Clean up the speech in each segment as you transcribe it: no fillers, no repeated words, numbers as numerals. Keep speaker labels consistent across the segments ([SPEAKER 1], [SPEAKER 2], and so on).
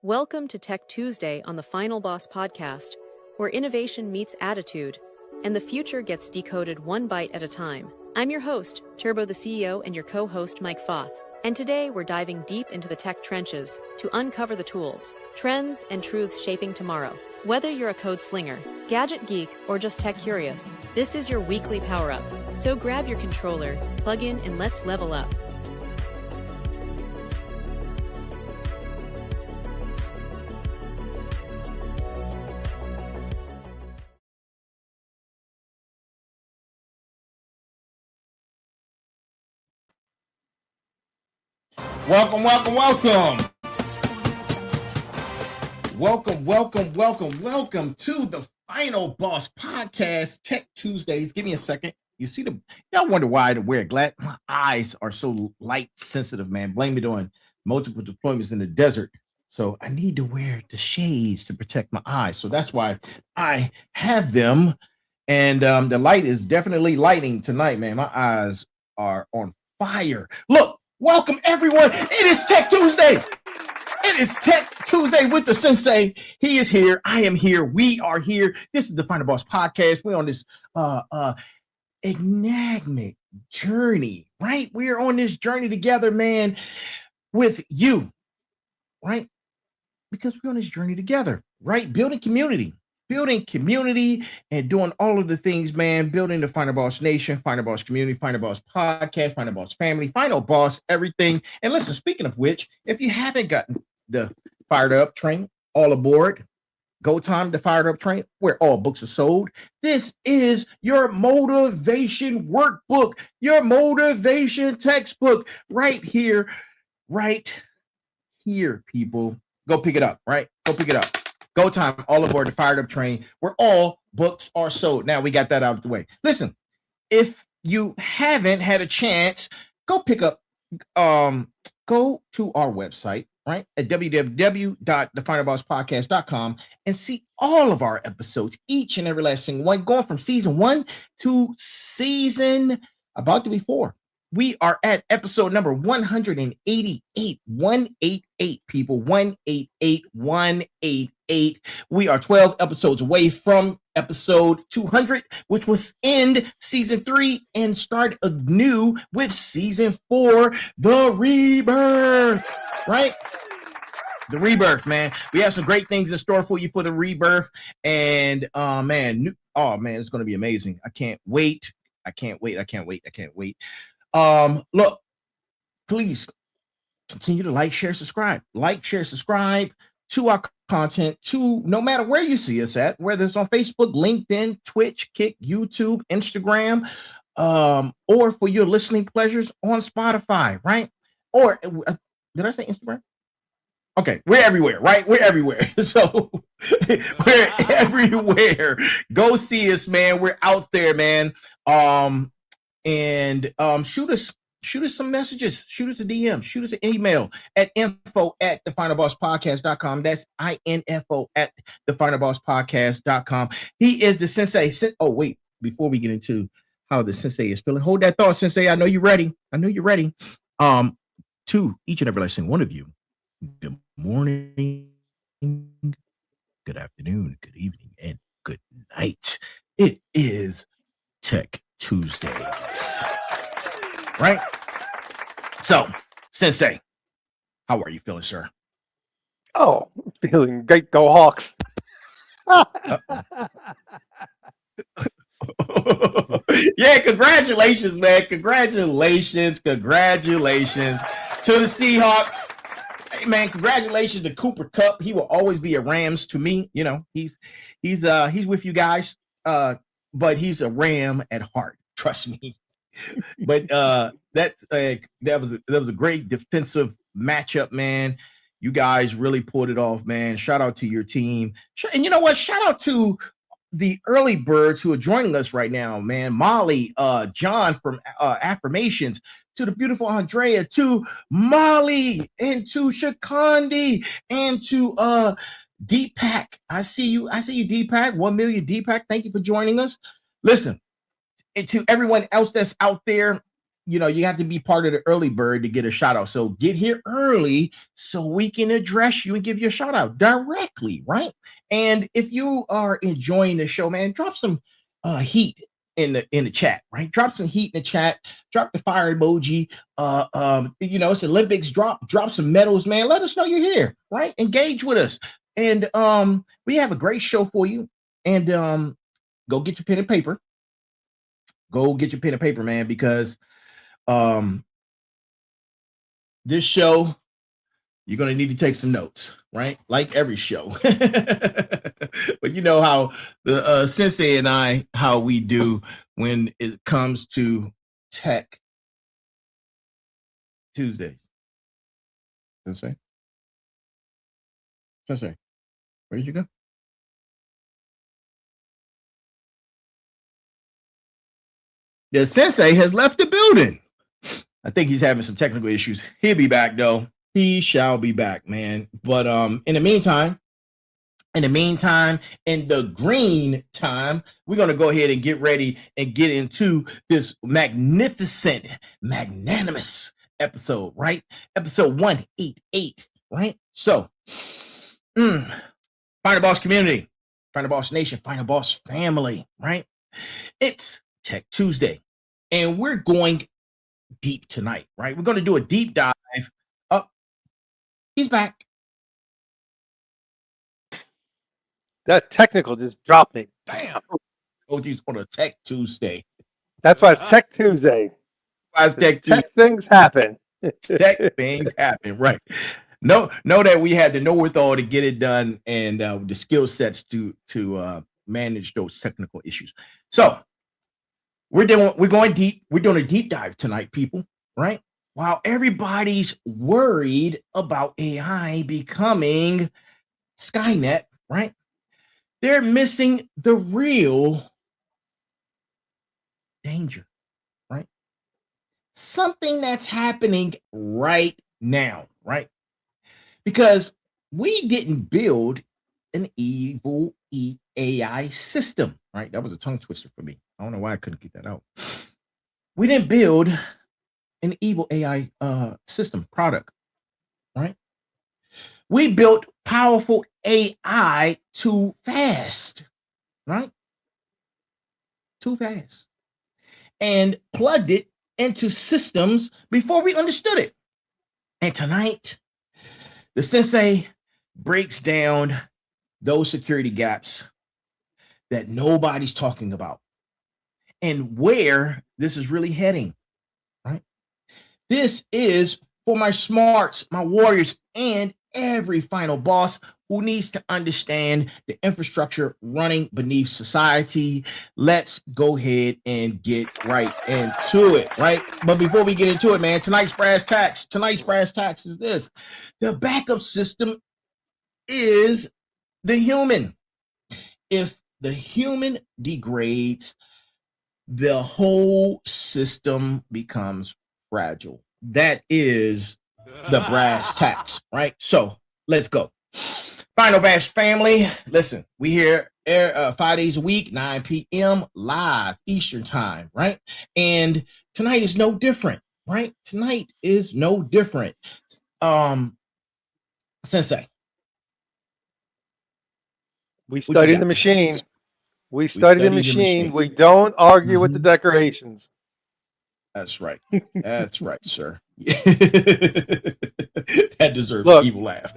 [SPEAKER 1] Welcome to Tech Tuesday on the Final Boss podcast, where innovation meets attitude, and the future gets decoded one bite at a time. I'm your host, Turbo the CEO, and your co-host, Mike Foth. And today we're diving deep into the tech trenches to uncover the tools, trends, and truths shaping tomorrow. Whether you're a code slinger, gadget geek, or just tech curious, this is your weekly power-up. So grab your controller, plug in, and let's level up.
[SPEAKER 2] Welcome to the Final Boss Podcast, Tech Tuesdays. Give me a second. You see y'all wonder why I wear glass. My eyes are so light sensitive, man. Blame it on multiple deployments in the desert. So I need to wear the shades to protect my eyes. So that's why I have them. And the light is definitely lighting tonight, man. My eyes are on fire. Look. Welcome, everyone. It is Tech Tuesday. It is Tech Tuesday with the Sensei. He is here. I am here. We are here. This is the Final Boss Podcast. We're on this enigmatic journey, right? We're on this journey together, man, with you, right? Because we're on this journey together, right? Building community and doing all of the things, man, building the Final Boss Nation, Final Boss community, Final Boss podcast, Final Boss family, Final Boss everything. And listen, speaking of which, if you haven't gotten the Fired Up train, all aboard, go time the Fired Up train, where all books are sold. This is your motivation workbook, your motivation textbook right here, people. Go pick it up, right? Go pick it up. Go time, all aboard the Fired Up train, where all books are sold. Now we got that out of the way. Listen, if you haven't had a chance, go pick up, go to our website, right, at www.thefinalbosspodcast.com and see all of our episodes, each and every last single one, going from season 1 to season about to be 4. We are at episode number 188, 188, people, 188. We are 12 episodes away from episode 200, which was end season 3 and start anew with season 4, the rebirth, right? The rebirth, man. We have some great things in store for you for the rebirth. And man, it's going to be amazing. I can't wait. Look, please continue to like, share, subscribe to our content, to no matter where you see us at, whether it's on Facebook, LinkedIn, Twitch, Kick, YouTube, Instagram, or for your listening pleasures on Spotify, right? Or did I say Instagram? Okay, we're everywhere, right? We're everywhere. So we're everywhere. Go see us, man. We're out there, man. And shoot us some messages, shoot us a DM, shoot us an email at info@thefinalbosspodcast.com. That's info@thefinalbosspodcast.com. He is the Sensei. Oh, wait, before we get into how the Sensei is feeling, hold that thought, Sensei. I know you're ready. To each and every last single one of you, good morning, good afternoon, good evening, and good night. It is Tech Tuesdays, right? So, Sensei, how are you feeling, sir?
[SPEAKER 3] Oh, feeling great. Go Hawks.
[SPEAKER 2] Yeah, congratulations, man. Congratulations to the Seahawks. Hey, man, congratulations to Cooper Kupp. He will always be a Rams to me. You know, he's with you guys. But he's a Ram at heart, trust me. But that was a great defensive matchup, man. You guys really pulled it off, man. Shout out to your team. And you know what? Shout out to the early birds who are joining us right now, man. Molly, John from Affirmations, to the beautiful Andrea, to Molly, and to Shakandi, and to Deepak. I see you, Deepak. 1 million Deepak. Thank you for joining us. Listen, and to everyone else that's out there, you have to be part of the early bird to get a shout out. So get here early so we can address you and give you a shout out directly, right? And if you are enjoying the show, man, drop some heat in the chat, right? Drop some heat in the chat, drop the fire emoji. It's Olympics, drop some medals, man. Let us know you're here, right? Engage with us. And we have a great show for you. And go get your pen and paper. Go get your pen and paper, man, because this show, you're going to need to take some notes, right? Like every show. But you know how the Sensei and I, how we do when it comes to Tech Tuesdays. Sensei? Sensei, where did you go? The Sensei has left the building. I think he's having some technical issues. He'll be back, though. He shall be back, man. But in the meantime, in the green time, we're going to go ahead and get ready and get into this magnificent, magnanimous episode, right? Episode 188, right? So, Final Boss community, Final Boss Nation, Final Boss family, right? It's Tech Tuesday, and we're going deep tonight, right? We're going to do a deep dive. Up, he's back.
[SPEAKER 3] That technical just dropped me. Bam.
[SPEAKER 2] OG's on a Tech Tuesday.
[SPEAKER 3] That's why it's Tech Tuesday.
[SPEAKER 2] Why it's Tech Tuesday?
[SPEAKER 3] Tech things happen.
[SPEAKER 2] Tech things happen, right? Know that we had the wherewithal to get it done and the skill sets to manage those technical issues. So we're going deep. We're doing a deep dive tonight, people, right? While everybody's worried about AI becoming Skynet, right? They're missing the real danger, right? Something that's happening right now, right? Because we didn't build an evil AI system, right? That was a tongue twister for me. I don't know why I couldn't get that out. We didn't build an evil AI system product, right? We built powerful AI too fast, right? Too fast. And plugged it into systems before we understood it. And tonight, the Sensei breaks down those security gaps that nobody's talking about and where this is really heading, right? This is for my smarts, my warriors, and every final boss who needs to understand the infrastructure running beneath society. Let's go ahead and get right into it, right? But before we get into it, man, tonight's brass tacks is this. The backup system is the human. If the human degrades, the whole system becomes fragile. That is the brass tacks, right? So let's go. Final Bash family, listen, we here 5 days a week, 9 p.m. live Eastern time, right? And tonight is no different, right? Tonight is no different. Sensei.
[SPEAKER 3] We study the machine. We study the machine. We don't argue with the decorations.
[SPEAKER 2] That's right. That's right, sir. That deserves an evil laugh.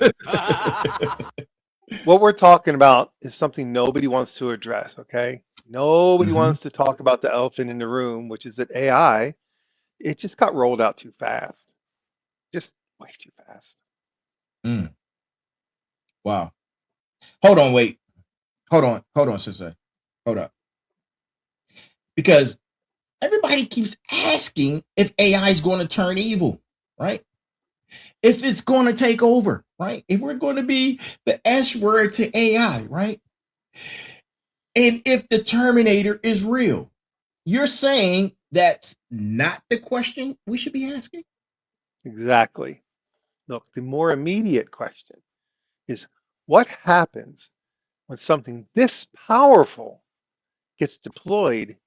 [SPEAKER 3] What we're talking about is something nobody wants to address, okay? Nobody wants to talk about the elephant in the room, which is that AI, it just got rolled out too fast. Just way too fast.
[SPEAKER 2] Wow. Hold on, wait. Hold on, Sensei. Hold up. Because everybody keeps asking if AI is going to turn evil, right? If it's going to take over, right? If we're going to be the S word to AI, right? And if the Terminator is real, you're saying that's not the question we should be asking?
[SPEAKER 3] Exactly. Look, the more immediate question is what happens when something this powerful gets deployed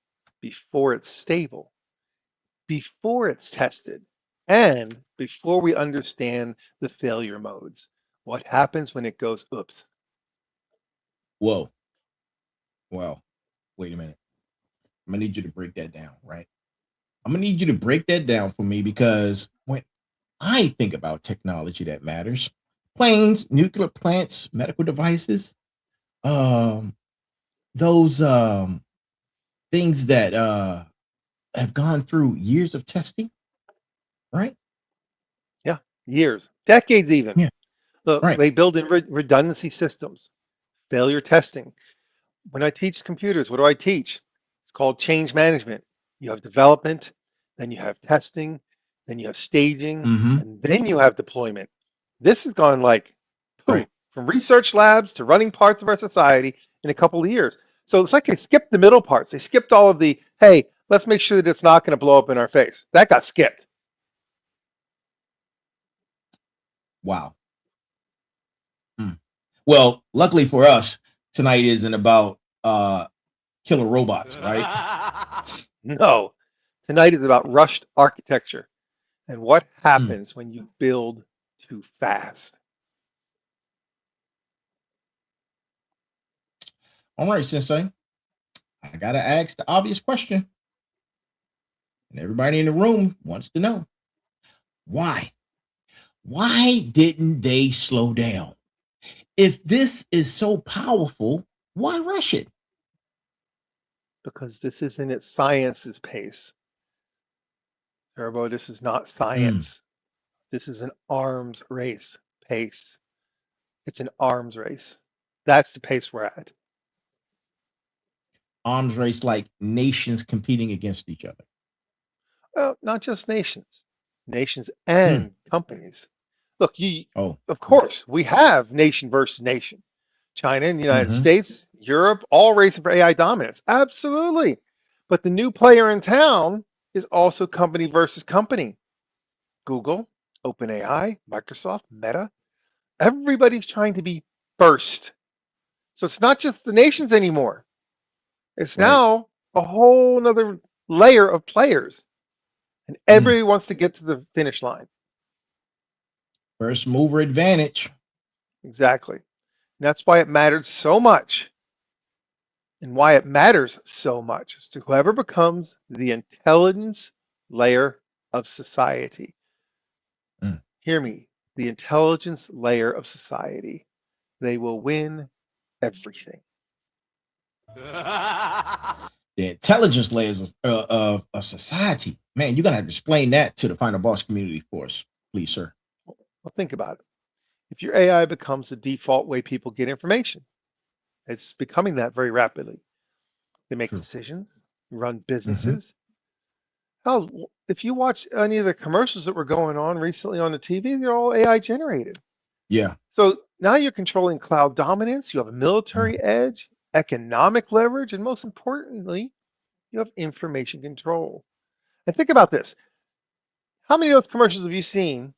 [SPEAKER 3] before it's stable? before it's tested and before we understand the failure modes. What happens when it goes oops?
[SPEAKER 2] Whoa. Well, wait a minute. I'm gonna need you to break that down, right? I'm gonna need you to break that down for me because when I think about technology that matters, planes, nuclear plants, medical devices, um, those things that have gone through years of testing, right?
[SPEAKER 3] Yeah, years, decades even.
[SPEAKER 2] Yeah,
[SPEAKER 3] Look,
[SPEAKER 2] right.
[SPEAKER 3] they build in redundancy systems, failure testing. When I teach computers, what do I teach? It's called change management. You have development, then you have testing, then you have staging,
[SPEAKER 2] Mm-hmm.
[SPEAKER 3] and then you have deployment. This has gone like poof,
[SPEAKER 2] Right.
[SPEAKER 3] from research labs to running parts of our society in a couple of years. So it's like they skipped the middle parts. They skipped all of the, hey, let's make sure that it's not going to blow up in our face. That got skipped.
[SPEAKER 2] Wow. Mm. Well, luckily for us, tonight isn't about killer robots, right?
[SPEAKER 3] No, tonight is about rushed architecture and what
[SPEAKER 2] Mm.
[SPEAKER 3] happens when you build too fast.
[SPEAKER 2] All right, Sensei. I gotta ask the obvious question, and everybody in the room wants to know why. Why didn't they slow down? If this is so powerful, why rush it?
[SPEAKER 3] Because this isn't at science's pace. Turbo, this is not
[SPEAKER 2] Mm.
[SPEAKER 3] science. This is an arms race pace. It's an arms race. That's the pace we're at.
[SPEAKER 2] Arms race like nations competing against each other.
[SPEAKER 3] Well, not just nations, nations
[SPEAKER 2] Mm.
[SPEAKER 3] and companies. Look, you,
[SPEAKER 2] Oh.
[SPEAKER 3] of course, we have nation versus nation. China and the United
[SPEAKER 2] Mm-hmm.
[SPEAKER 3] States, Europe, all racing for AI dominance. Absolutely. But the new player in town is also company versus company. Google, OpenAI, Microsoft, Meta, everybody's trying to be first. So it's not just the nations anymore. It's
[SPEAKER 2] Right.
[SPEAKER 3] now a whole nother layer of players, and
[SPEAKER 2] Mm.
[SPEAKER 3] everybody wants to get to the finish line.
[SPEAKER 2] First mover advantage.
[SPEAKER 3] Exactly. And that's why it mattered so much, and why it matters so much is to whoever becomes the intelligence layer of society.
[SPEAKER 2] Mm.
[SPEAKER 3] Hear me, the intelligence layer of society. They will win everything.
[SPEAKER 2] The intelligence layers of society. Man, you're gonna have to explain that to the final boss community for us, please, sir.
[SPEAKER 3] Well, think about it. If your AI becomes the default way people get information, it's becoming that very rapidly. They make
[SPEAKER 2] True.
[SPEAKER 3] decisions, run
[SPEAKER 2] Mm-hmm.
[SPEAKER 3] businesses. Hell, if you watch any of the commercials that were going on recently on the TV, they're all AI generated.
[SPEAKER 2] Yeah.
[SPEAKER 3] So now you're controlling cloud dominance, you have a
[SPEAKER 2] Mm.
[SPEAKER 3] military edge, economic leverage, and most importantly, you have information control. And think about this. How many of those commercials have you seen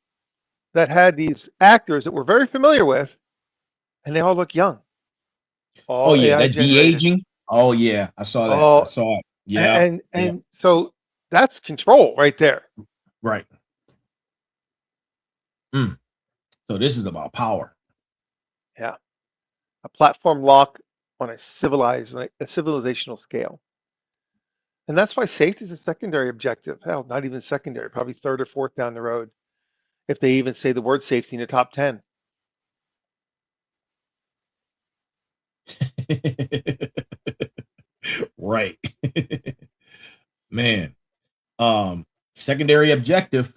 [SPEAKER 3] that had these actors that we're very familiar with and they all look young?
[SPEAKER 2] Oh
[SPEAKER 3] All
[SPEAKER 2] yeah,
[SPEAKER 3] AI
[SPEAKER 2] that
[SPEAKER 3] generated.
[SPEAKER 2] de-aging. Oh yeah, I saw that. I
[SPEAKER 3] All
[SPEAKER 2] saw it. Yeah.
[SPEAKER 3] and
[SPEAKER 2] Yeah.
[SPEAKER 3] and so that's control right there.
[SPEAKER 2] Right. Mm. So this is about power.
[SPEAKER 3] Yeah. A platform lock on a civilized, like a civilizational scale. And that's why safety is a secondary objective. Hell, not even secondary, probably third or fourth down the road, if they even say the word safety in the top 10.
[SPEAKER 2] Right. Man. Secondary objective.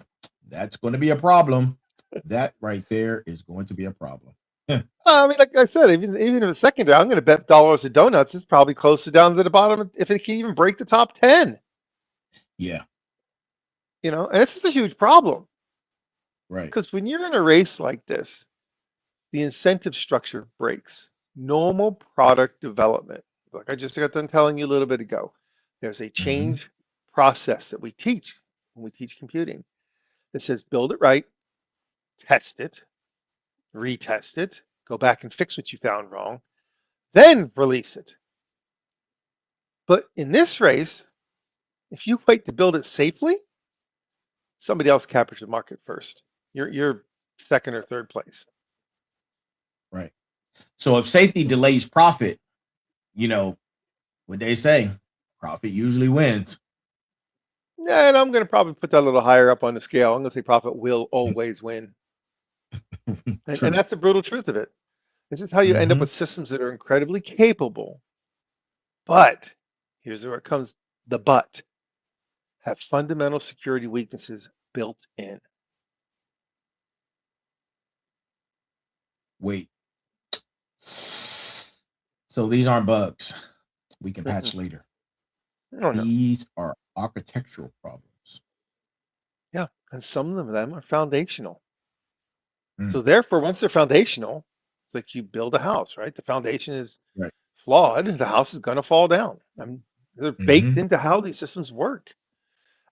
[SPEAKER 2] That's going to be a problem. That right there is going to be a problem.
[SPEAKER 3] I mean, like I said, even if it's secondary, I'm going to bet dollars to donuts is probably closer down to the bottom if it can even break the top 10.
[SPEAKER 2] Yeah.
[SPEAKER 3] And this is a huge problem
[SPEAKER 2] Right.
[SPEAKER 3] because when you're in a race like this, the incentive structure breaks. Normal product development, like I just got done telling you a little bit ago, there's a
[SPEAKER 2] Mm-hmm.
[SPEAKER 3] change process that we teach when we teach computing that says build it right, test it, retest it, go back and fix what you found wrong, then release it. But in this race, if you wait to build it safely, somebody else captures the market first. You're second or third place.
[SPEAKER 2] Right. So if safety delays profit, you know what they say, profit usually wins.
[SPEAKER 3] Yeah, and I'm going to probably put that a little higher up on the scale. I'm going to say profit will always win. And
[SPEAKER 2] True.
[SPEAKER 3] that's the brutal truth of it. This is how you end up
[SPEAKER 2] Hmm.
[SPEAKER 3] with systems that are incredibly capable. But here's where it comes the but have fundamental security weaknesses built in.
[SPEAKER 2] Wait. So these aren't bugs we can patch
[SPEAKER 3] Mm-mm.
[SPEAKER 2] later.
[SPEAKER 3] Oh, no.
[SPEAKER 2] These are architectural problems.
[SPEAKER 3] Yeah. And some of them are foundational.
[SPEAKER 2] Mm,
[SPEAKER 3] So therefore, once they're foundational, it's like you build a house, right? The foundation is
[SPEAKER 2] right.
[SPEAKER 3] flawed, the house is going to fall down. I mean, they're baked
[SPEAKER 2] Hmm.
[SPEAKER 3] into how these systems work.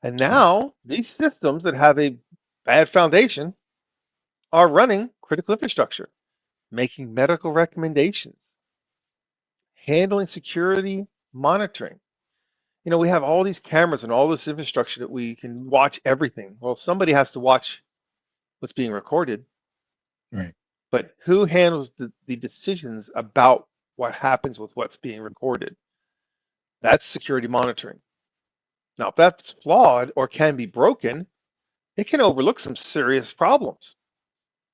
[SPEAKER 3] And
[SPEAKER 2] True.
[SPEAKER 3] now these systems that have a bad foundation are running critical infrastructure, making medical recommendations, handling security monitoring. We have all these cameras and all this infrastructure that we can watch everything. Well, somebody has to watch what's being recorded,
[SPEAKER 2] Right.
[SPEAKER 3] but who handles the decisions about what happens with what's being recorded? That's security monitoring. Now, if that's flawed or can be broken, it can overlook some serious problems.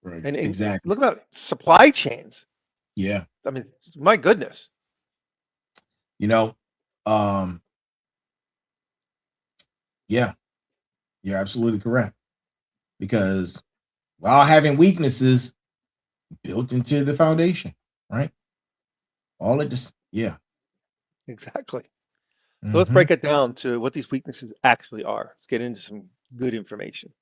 [SPEAKER 2] Right.
[SPEAKER 3] And
[SPEAKER 2] Exactly.
[SPEAKER 3] look about supply chains.
[SPEAKER 2] Yeah.
[SPEAKER 3] I mean, my goodness.
[SPEAKER 2] You know, um, yeah, you're absolutely correct. Because while having weaknesses built into the foundation, right? All of this, yeah.
[SPEAKER 3] Exactly. So let's
[SPEAKER 2] Hmm.
[SPEAKER 3] break it down to what these weaknesses actually are. Let's get into some good information.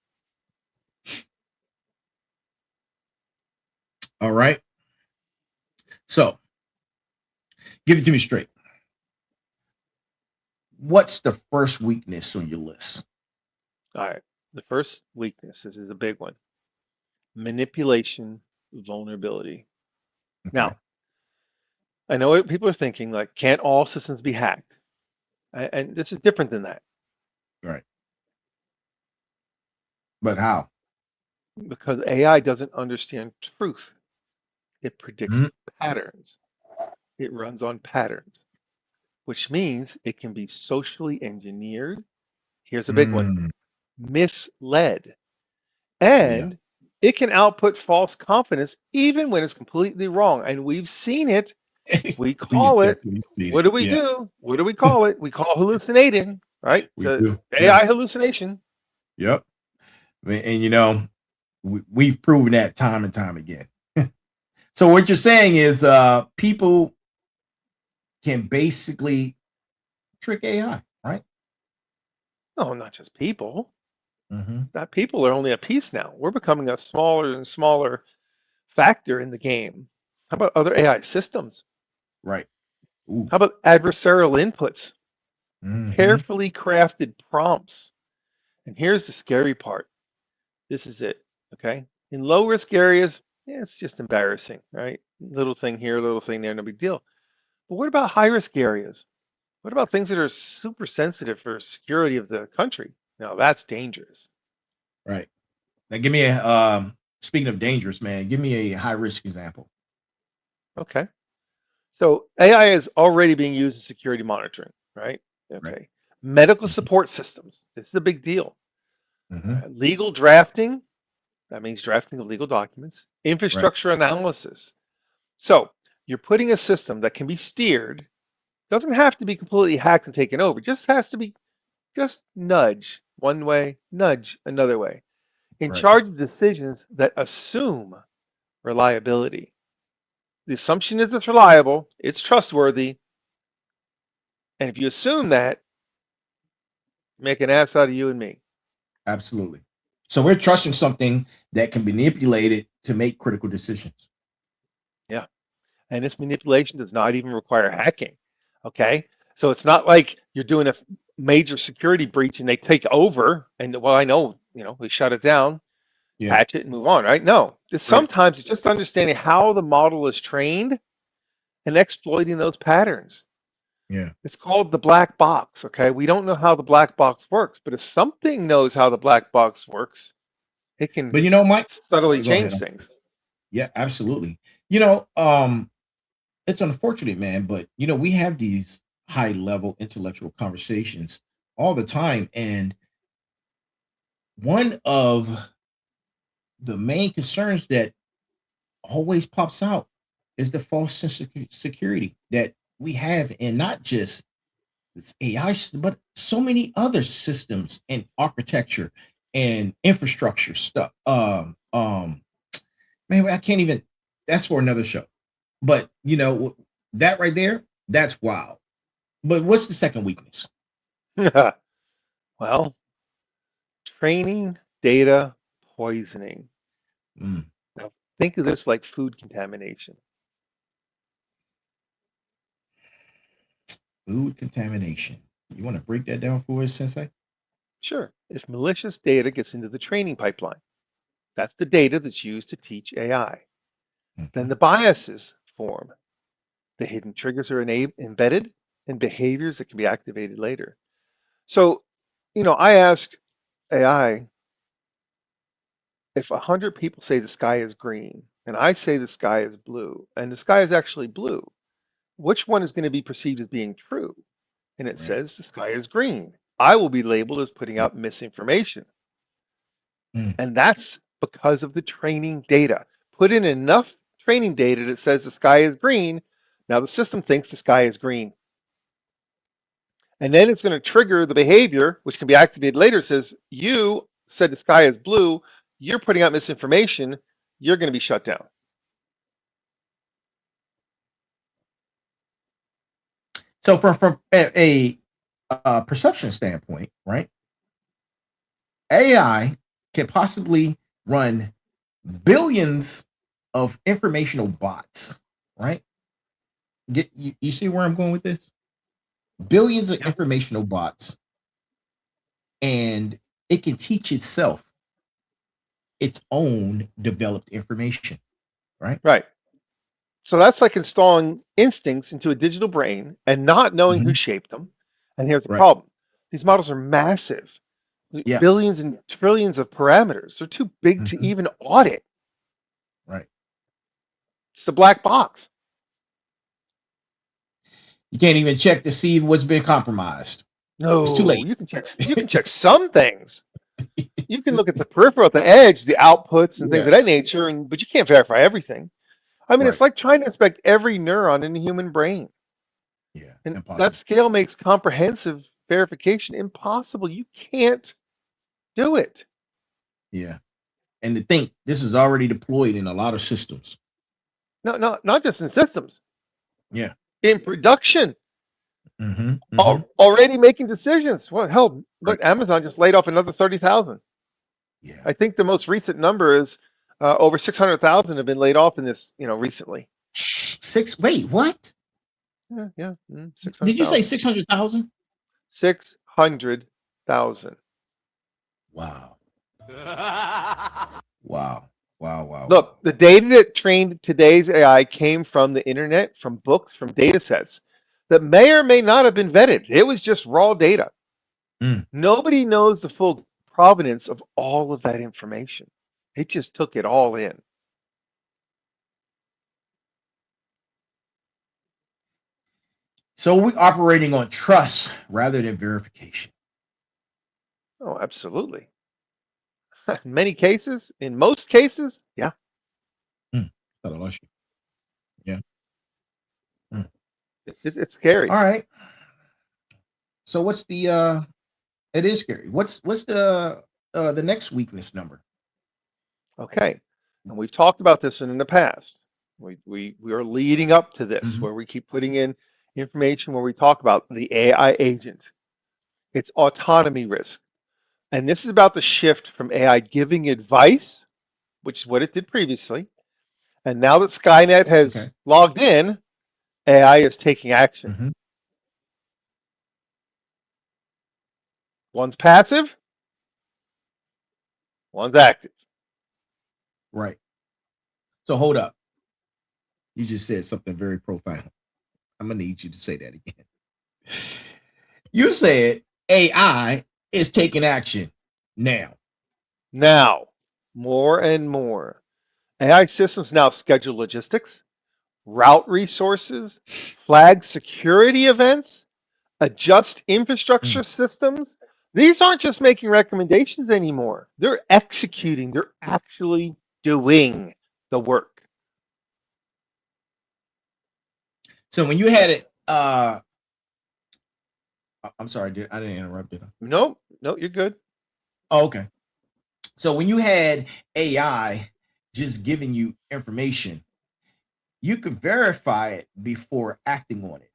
[SPEAKER 2] All right. So give it to me straight. What's the first weakness on your list?
[SPEAKER 3] All right. The first weakness, this is a big one, manipulation vulnerability.
[SPEAKER 2] Okay.
[SPEAKER 3] Now, I know what people are thinking, like, can't all systems be hacked? And this is different than that
[SPEAKER 2] Right. But how?
[SPEAKER 3] because AI doesn't understand truth. It predicts
[SPEAKER 2] Mhm.
[SPEAKER 3] patterns. It runs on patterns, which means it can be socially engineered. Here's a big one,
[SPEAKER 2] Mm,
[SPEAKER 3] misled.
[SPEAKER 2] yeah.
[SPEAKER 3] And it can output false confidence even when it's completely wrong. And we've seen it. We
[SPEAKER 2] We
[SPEAKER 3] call it,
[SPEAKER 2] definitely seen
[SPEAKER 3] what
[SPEAKER 2] it.
[SPEAKER 3] do we
[SPEAKER 2] Yeah,
[SPEAKER 3] do? What do we call it? We call hallucinating, right?
[SPEAKER 2] we
[SPEAKER 3] The
[SPEAKER 2] do. Yeah.
[SPEAKER 3] AI hallucination.
[SPEAKER 2] Yep. And we've proven that time and time again. So what you're saying is people can basically trick AI, right?
[SPEAKER 3] No, not just people.
[SPEAKER 2] Hmm.
[SPEAKER 3] That people are only a piece now. We're becoming a smaller and smaller factor in the game. How about other AI systems?
[SPEAKER 2] Right. Ooh.
[SPEAKER 3] How about adversarial inputs?
[SPEAKER 2] Hmm.
[SPEAKER 3] Carefully crafted prompts. And here's the scary part. This is it. Okay. In low risk areas, yeah, it's just embarrassing, right? Little thing here, little thing there, no big deal. But what about high risk areas? What about things that are super sensitive for security of the country? Now that's dangerous.
[SPEAKER 2] Right. Now give me a speaking of dangerous, man, give me a high risk example.
[SPEAKER 3] Okay. So AI is already being used in security monitoring, right?
[SPEAKER 2] Right.
[SPEAKER 3] Okay. Medical support systems. This is a big deal.
[SPEAKER 2] Hmm.
[SPEAKER 3] Legal drafting. That means drafting of legal documents.
[SPEAKER 2] Right.
[SPEAKER 3] Infrastructure analysis. So you're putting a system that can be steered. Doesn't have to be completely hacked and taken over. Just has to be just nudge one way, nudge another way. In
[SPEAKER 2] Right.
[SPEAKER 3] charge of decisions that assume reliability. The assumption is it's reliable, it's trustworthy, and if you assume that, make an ass out of you and me.
[SPEAKER 2] Absolutely. So we're trusting something that can be manipulated to make critical decisions.
[SPEAKER 3] Yeah. And this manipulation does not even require hacking. Okay. So it's not like you're doing a major security breach and they take over and, well, I know, we shut it down,
[SPEAKER 2] Yeah.
[SPEAKER 3] patch it and move on, right? No.
[SPEAKER 2] Right.
[SPEAKER 3] Sometimes it's just understanding how the model is trained and exploiting those patterns.
[SPEAKER 2] Yeah.
[SPEAKER 3] It's called the black box. Okay. We don't know how the black box works, but if something knows how the black box works, it can
[SPEAKER 2] But you know, Mike,
[SPEAKER 3] subtly
[SPEAKER 2] go ahead.
[SPEAKER 3] change things.
[SPEAKER 2] Yeah, absolutely. It's unfortunate, man, but we have these high level intellectual conversations all the time. And one of the main concerns that always pops out is the false sense of security that we have in not just this AI system, but so many other systems and architecture and infrastructure stuff. Man, I can't even. That's for another show. But that right there, that's wild. But what's the second weakness?
[SPEAKER 3] Well, training data poisoning.
[SPEAKER 2] Mm,
[SPEAKER 3] Now, think of this like food contamination.
[SPEAKER 2] food contamination. You want to break that down for us, Sensei?
[SPEAKER 3] Sure, if malicious data gets into the training pipeline, that's the data that's used to teach AI. Then
[SPEAKER 2] Mhm.
[SPEAKER 3] the biases form. The hidden triggers are embedded in behaviors that can be activated later. So, I asked AI if 100 people say the sky is green and I say the sky is blue and the sky is actually blue, which one is going to be perceived as being true? And it
[SPEAKER 2] Right.
[SPEAKER 3] says the sky is green. I will be labeled as putting out misinformation.
[SPEAKER 2] Mm.
[SPEAKER 3] And that's because of the training data. Put in enough training data that says the sky is green. Now the system thinks the sky is green. And then it's going to trigger the behavior, which can be activated later, says, you said the sky is blue. You're putting out misinformation. You're going to be shut down.
[SPEAKER 2] So from a perception standpoint, right? AI can possibly run billions of informational bots, right? You see where I'm going with this? Billions of
[SPEAKER 3] Yeah.
[SPEAKER 2] informational bots, and it can teach itself its own developed information, right?
[SPEAKER 3] Right. So that's like installing instincts into a digital brain and not knowing who
[SPEAKER 2] Mhm.
[SPEAKER 3] shaped them. And here's the
[SPEAKER 2] Right.
[SPEAKER 3] problem. These models are massive,
[SPEAKER 2] Yeah.
[SPEAKER 3] billions and trillions of parameters. They're too big to
[SPEAKER 2] Mhm.
[SPEAKER 3] even audit.
[SPEAKER 2] Right.
[SPEAKER 3] It's the black box.
[SPEAKER 2] You can't even check to see what's been compromised. It's too
[SPEAKER 3] No,
[SPEAKER 2] late.
[SPEAKER 3] you can check some things. You can look at the peripheral, at the edge, the outputs and things
[SPEAKER 2] Yeah.
[SPEAKER 3] of that nature, but you can't verify everything. I mean, it's
[SPEAKER 2] Right.
[SPEAKER 3] like trying to inspect every neuron in the human brain.
[SPEAKER 2] Yeah.
[SPEAKER 3] And that
[SPEAKER 2] Impossible.
[SPEAKER 3] scale makes comprehensive verification impossible. You can't do it.
[SPEAKER 2] Yeah. And to think this is already deployed in a lot of systems.
[SPEAKER 3] No, not just in systems,
[SPEAKER 2] Yeah.
[SPEAKER 3] in production,
[SPEAKER 2] Hmm. Hmm.
[SPEAKER 3] already making decisions. Well, hell,
[SPEAKER 2] Right.
[SPEAKER 3] look, Amazon just laid off another 30,000.
[SPEAKER 2] Yeah.
[SPEAKER 3] I think the most recent number is over 600,000 have been laid off in this, recently.
[SPEAKER 2] Six. Wait, what?
[SPEAKER 3] Yeah, yeah,
[SPEAKER 2] Did you say
[SPEAKER 3] 600,000.
[SPEAKER 2] 600,000?
[SPEAKER 3] 600,000.
[SPEAKER 2] Wow. Wow. Wow. Wow.
[SPEAKER 3] Look,
[SPEAKER 2] Wow.
[SPEAKER 3] the data that trained today's AI came from the internet, from books, from data sets that may or may not have been vetted. It was just raw data.
[SPEAKER 2] Mm.
[SPEAKER 3] Nobody knows the full provenance of all of that information. It just took it all in.
[SPEAKER 2] So we're operating on trust rather than verification.
[SPEAKER 3] Oh, absolutely. In many cases, in most cases, yeah,
[SPEAKER 2] Mm. Thought I lost you. Yeah. Mm.
[SPEAKER 3] it's scary.
[SPEAKER 2] All right. So what's the it is scary. What's the next weakness number?
[SPEAKER 3] Okay. And we've talked about this in the past. We are leading up to this
[SPEAKER 2] Mhm.
[SPEAKER 3] where we keep putting in information where we talk about the AI agent. It's autonomy risk. And this is about the shift from AI giving advice, which is what it did previously. And now that Skynet has
[SPEAKER 2] Okay.
[SPEAKER 3] logged in, AI is taking action.
[SPEAKER 2] Mhm.
[SPEAKER 3] One's passive, one's active.
[SPEAKER 2] Right. So hold up. You just said something very profound. I'm gonna need you to say that again. You said AI is taking action now.
[SPEAKER 3] Now, more and more. AI systems now schedule logistics, route resources, flag security events, adjust
[SPEAKER 2] Mm.
[SPEAKER 3] infrastructure systems. These aren't just making recommendations anymore. They're executing, they're actually doing the work.
[SPEAKER 2] So when you had it, I'm sorry, I didn't interrupt you.
[SPEAKER 3] No, no, you're good.
[SPEAKER 2] Oh, okay. So when you had AI just giving you information, you could verify it before acting on it.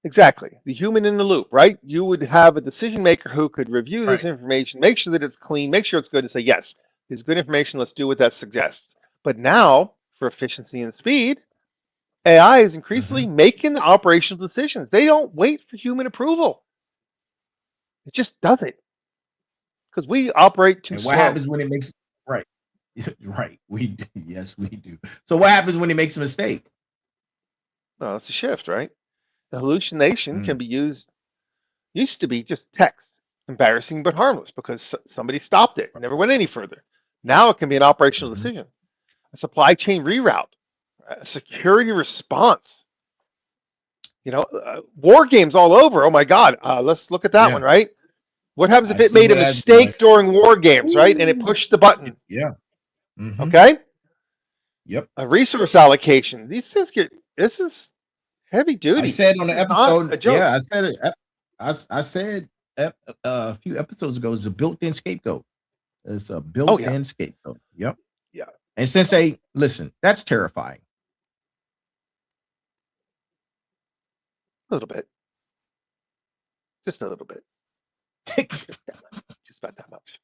[SPEAKER 3] Exactly. The human in the loop, right? You would have a decision maker who could review this
[SPEAKER 2] Right.
[SPEAKER 3] information, make sure that it's clean, make sure it's good, and say, yes, it's good information. Let's do what that suggests. But now, for efficiency and speed, AI is increasingly
[SPEAKER 2] Mhm.
[SPEAKER 3] making the operational decisions. They don't wait for human approval. It just does it because we operate too
[SPEAKER 2] And what
[SPEAKER 3] slow.
[SPEAKER 2] happens when it makes right? Right. Yes, we do. So what happens when it makes a mistake?
[SPEAKER 3] No, that's a shift, right? The hallucination
[SPEAKER 2] Mm.
[SPEAKER 3] can be used to be just text, embarrassing but harmless because somebody stopped it, never went any further. Now it can be an operational
[SPEAKER 2] Mhm.
[SPEAKER 3] decision, a supply chain reroute, a security response. War games all over. Oh my God, let's look at that
[SPEAKER 2] Yeah,
[SPEAKER 3] one, right? What happens if
[SPEAKER 2] I
[SPEAKER 3] it
[SPEAKER 2] see
[SPEAKER 3] made a
[SPEAKER 2] where that's going.
[SPEAKER 3] mistake during war games, right? And it
[SPEAKER 2] Ooh.
[SPEAKER 3] pushed the button,
[SPEAKER 2] Yeah. Hmm.
[SPEAKER 3] okay?
[SPEAKER 2] Yep.
[SPEAKER 3] A resource allocation. This is heavy
[SPEAKER 2] I
[SPEAKER 3] duty.
[SPEAKER 2] said on
[SPEAKER 3] This
[SPEAKER 2] the
[SPEAKER 3] is not a
[SPEAKER 2] episode.
[SPEAKER 3] joke.
[SPEAKER 2] Yeah, I said it. I said a few episodes ago. It's a built-in scapegoat. It's a
[SPEAKER 3] Oh yeah,
[SPEAKER 2] built-in scapegoat. Yep.
[SPEAKER 3] yeah,
[SPEAKER 2] And Sensei, listen, that's terrifying.
[SPEAKER 3] a little bit, just a little bit, just that much, just about that much.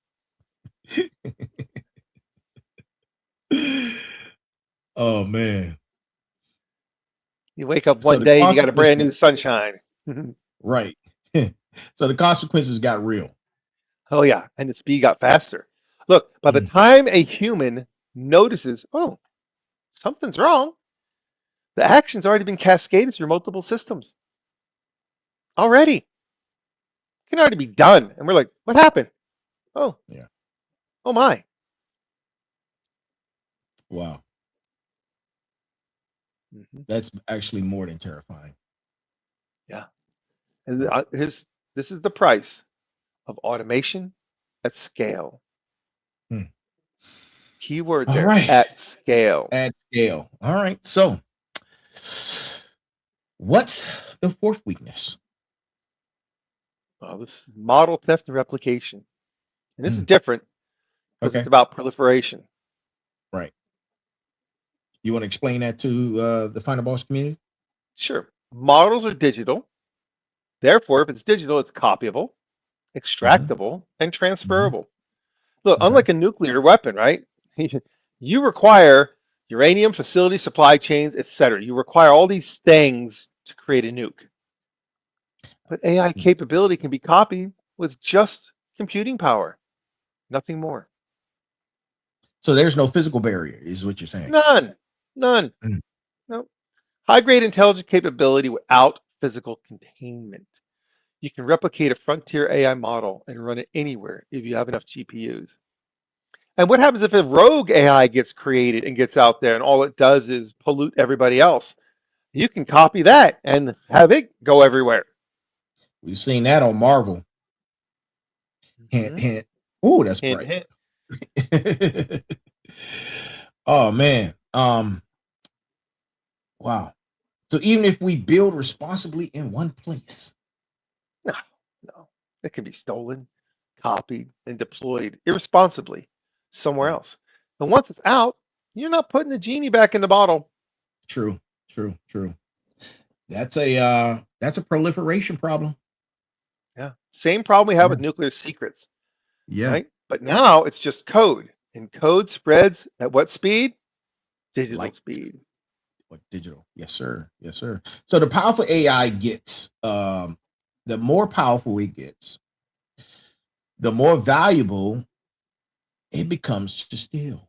[SPEAKER 2] Oh man.
[SPEAKER 3] You wake up
[SPEAKER 2] So
[SPEAKER 3] one
[SPEAKER 2] the
[SPEAKER 3] day and you got a brand
[SPEAKER 2] consequences,
[SPEAKER 3] new sunshine.
[SPEAKER 2] right? So the consequences got real.
[SPEAKER 3] Oh yeah, and the speed got faster. Look, by the
[SPEAKER 2] Mm.
[SPEAKER 3] time a human notices, oh, something's wrong, the action's already been cascaded through multiple systems. Already. It can already be done. And we're like, what happened? Oh,
[SPEAKER 2] Yeah.
[SPEAKER 3] oh my.
[SPEAKER 2] Wow.
[SPEAKER 3] Hmm.
[SPEAKER 2] That's actually more than terrifying.
[SPEAKER 3] Yeah. And
[SPEAKER 2] Yeah.
[SPEAKER 3] this is the price of automation at scale.
[SPEAKER 2] Hmm.
[SPEAKER 3] Keyword
[SPEAKER 2] All
[SPEAKER 3] there,
[SPEAKER 2] right.
[SPEAKER 3] at scale.
[SPEAKER 2] At scale. All right. So what's the fourth weakness?
[SPEAKER 3] Well, this is model theft and replication. And this is
[SPEAKER 2] Hmm.
[SPEAKER 3] different because it's
[SPEAKER 2] Okay.
[SPEAKER 3] about proliferation.
[SPEAKER 2] Right. You want to explain that to the final boss community?
[SPEAKER 3] Sure. Models are digital. Therefore, if it's digital, it's copyable,
[SPEAKER 2] Hmm.
[SPEAKER 3] extractable, and
[SPEAKER 2] Hmm.
[SPEAKER 3] transferable. Look,
[SPEAKER 2] Okay.
[SPEAKER 3] unlike a nuclear weapon, right? You require uranium facility supply chains, etc. You require all these things to create a nuke. But AI
[SPEAKER 2] Hmm.
[SPEAKER 3] capability can be copied with just computing power, nothing more.
[SPEAKER 2] So there's no physical barrier, is what you're saying.
[SPEAKER 3] None. None.
[SPEAKER 2] Mm.
[SPEAKER 3] No. High grade intelligence capability without physical containment. You can replicate a frontier AI model and run it anywhere if you have enough GPUs. And what happens if a rogue AI gets created and gets out there and all it does is pollute everybody else? You can copy that and have it go everywhere.
[SPEAKER 2] We've seen that on Marvel. Hint,
[SPEAKER 3] Hmm.
[SPEAKER 2] hint. Oh, that's
[SPEAKER 3] Hint,
[SPEAKER 2] bright.
[SPEAKER 3] hint.
[SPEAKER 2] Oh man. Wow. So even if we build responsibly in one place.
[SPEAKER 3] No, no. It can be stolen, copied, and deployed irresponsibly somewhere
[SPEAKER 2] Yeah.
[SPEAKER 3] else. And once it's out, you're not putting the genie back in the bottle.
[SPEAKER 2] True. True. True. That's a proliferation problem.
[SPEAKER 3] Yeah. Same problem we have
[SPEAKER 2] Yeah.
[SPEAKER 3] with nuclear secrets,
[SPEAKER 2] Yeah.
[SPEAKER 3] right? But now it's just code. And code spreads at what speed? Digital
[SPEAKER 2] Like
[SPEAKER 3] speed.
[SPEAKER 2] what digital? Yes, sir. Yes, sir. So the powerful AI gets, the more powerful it gets, the more valuable it becomes to steal.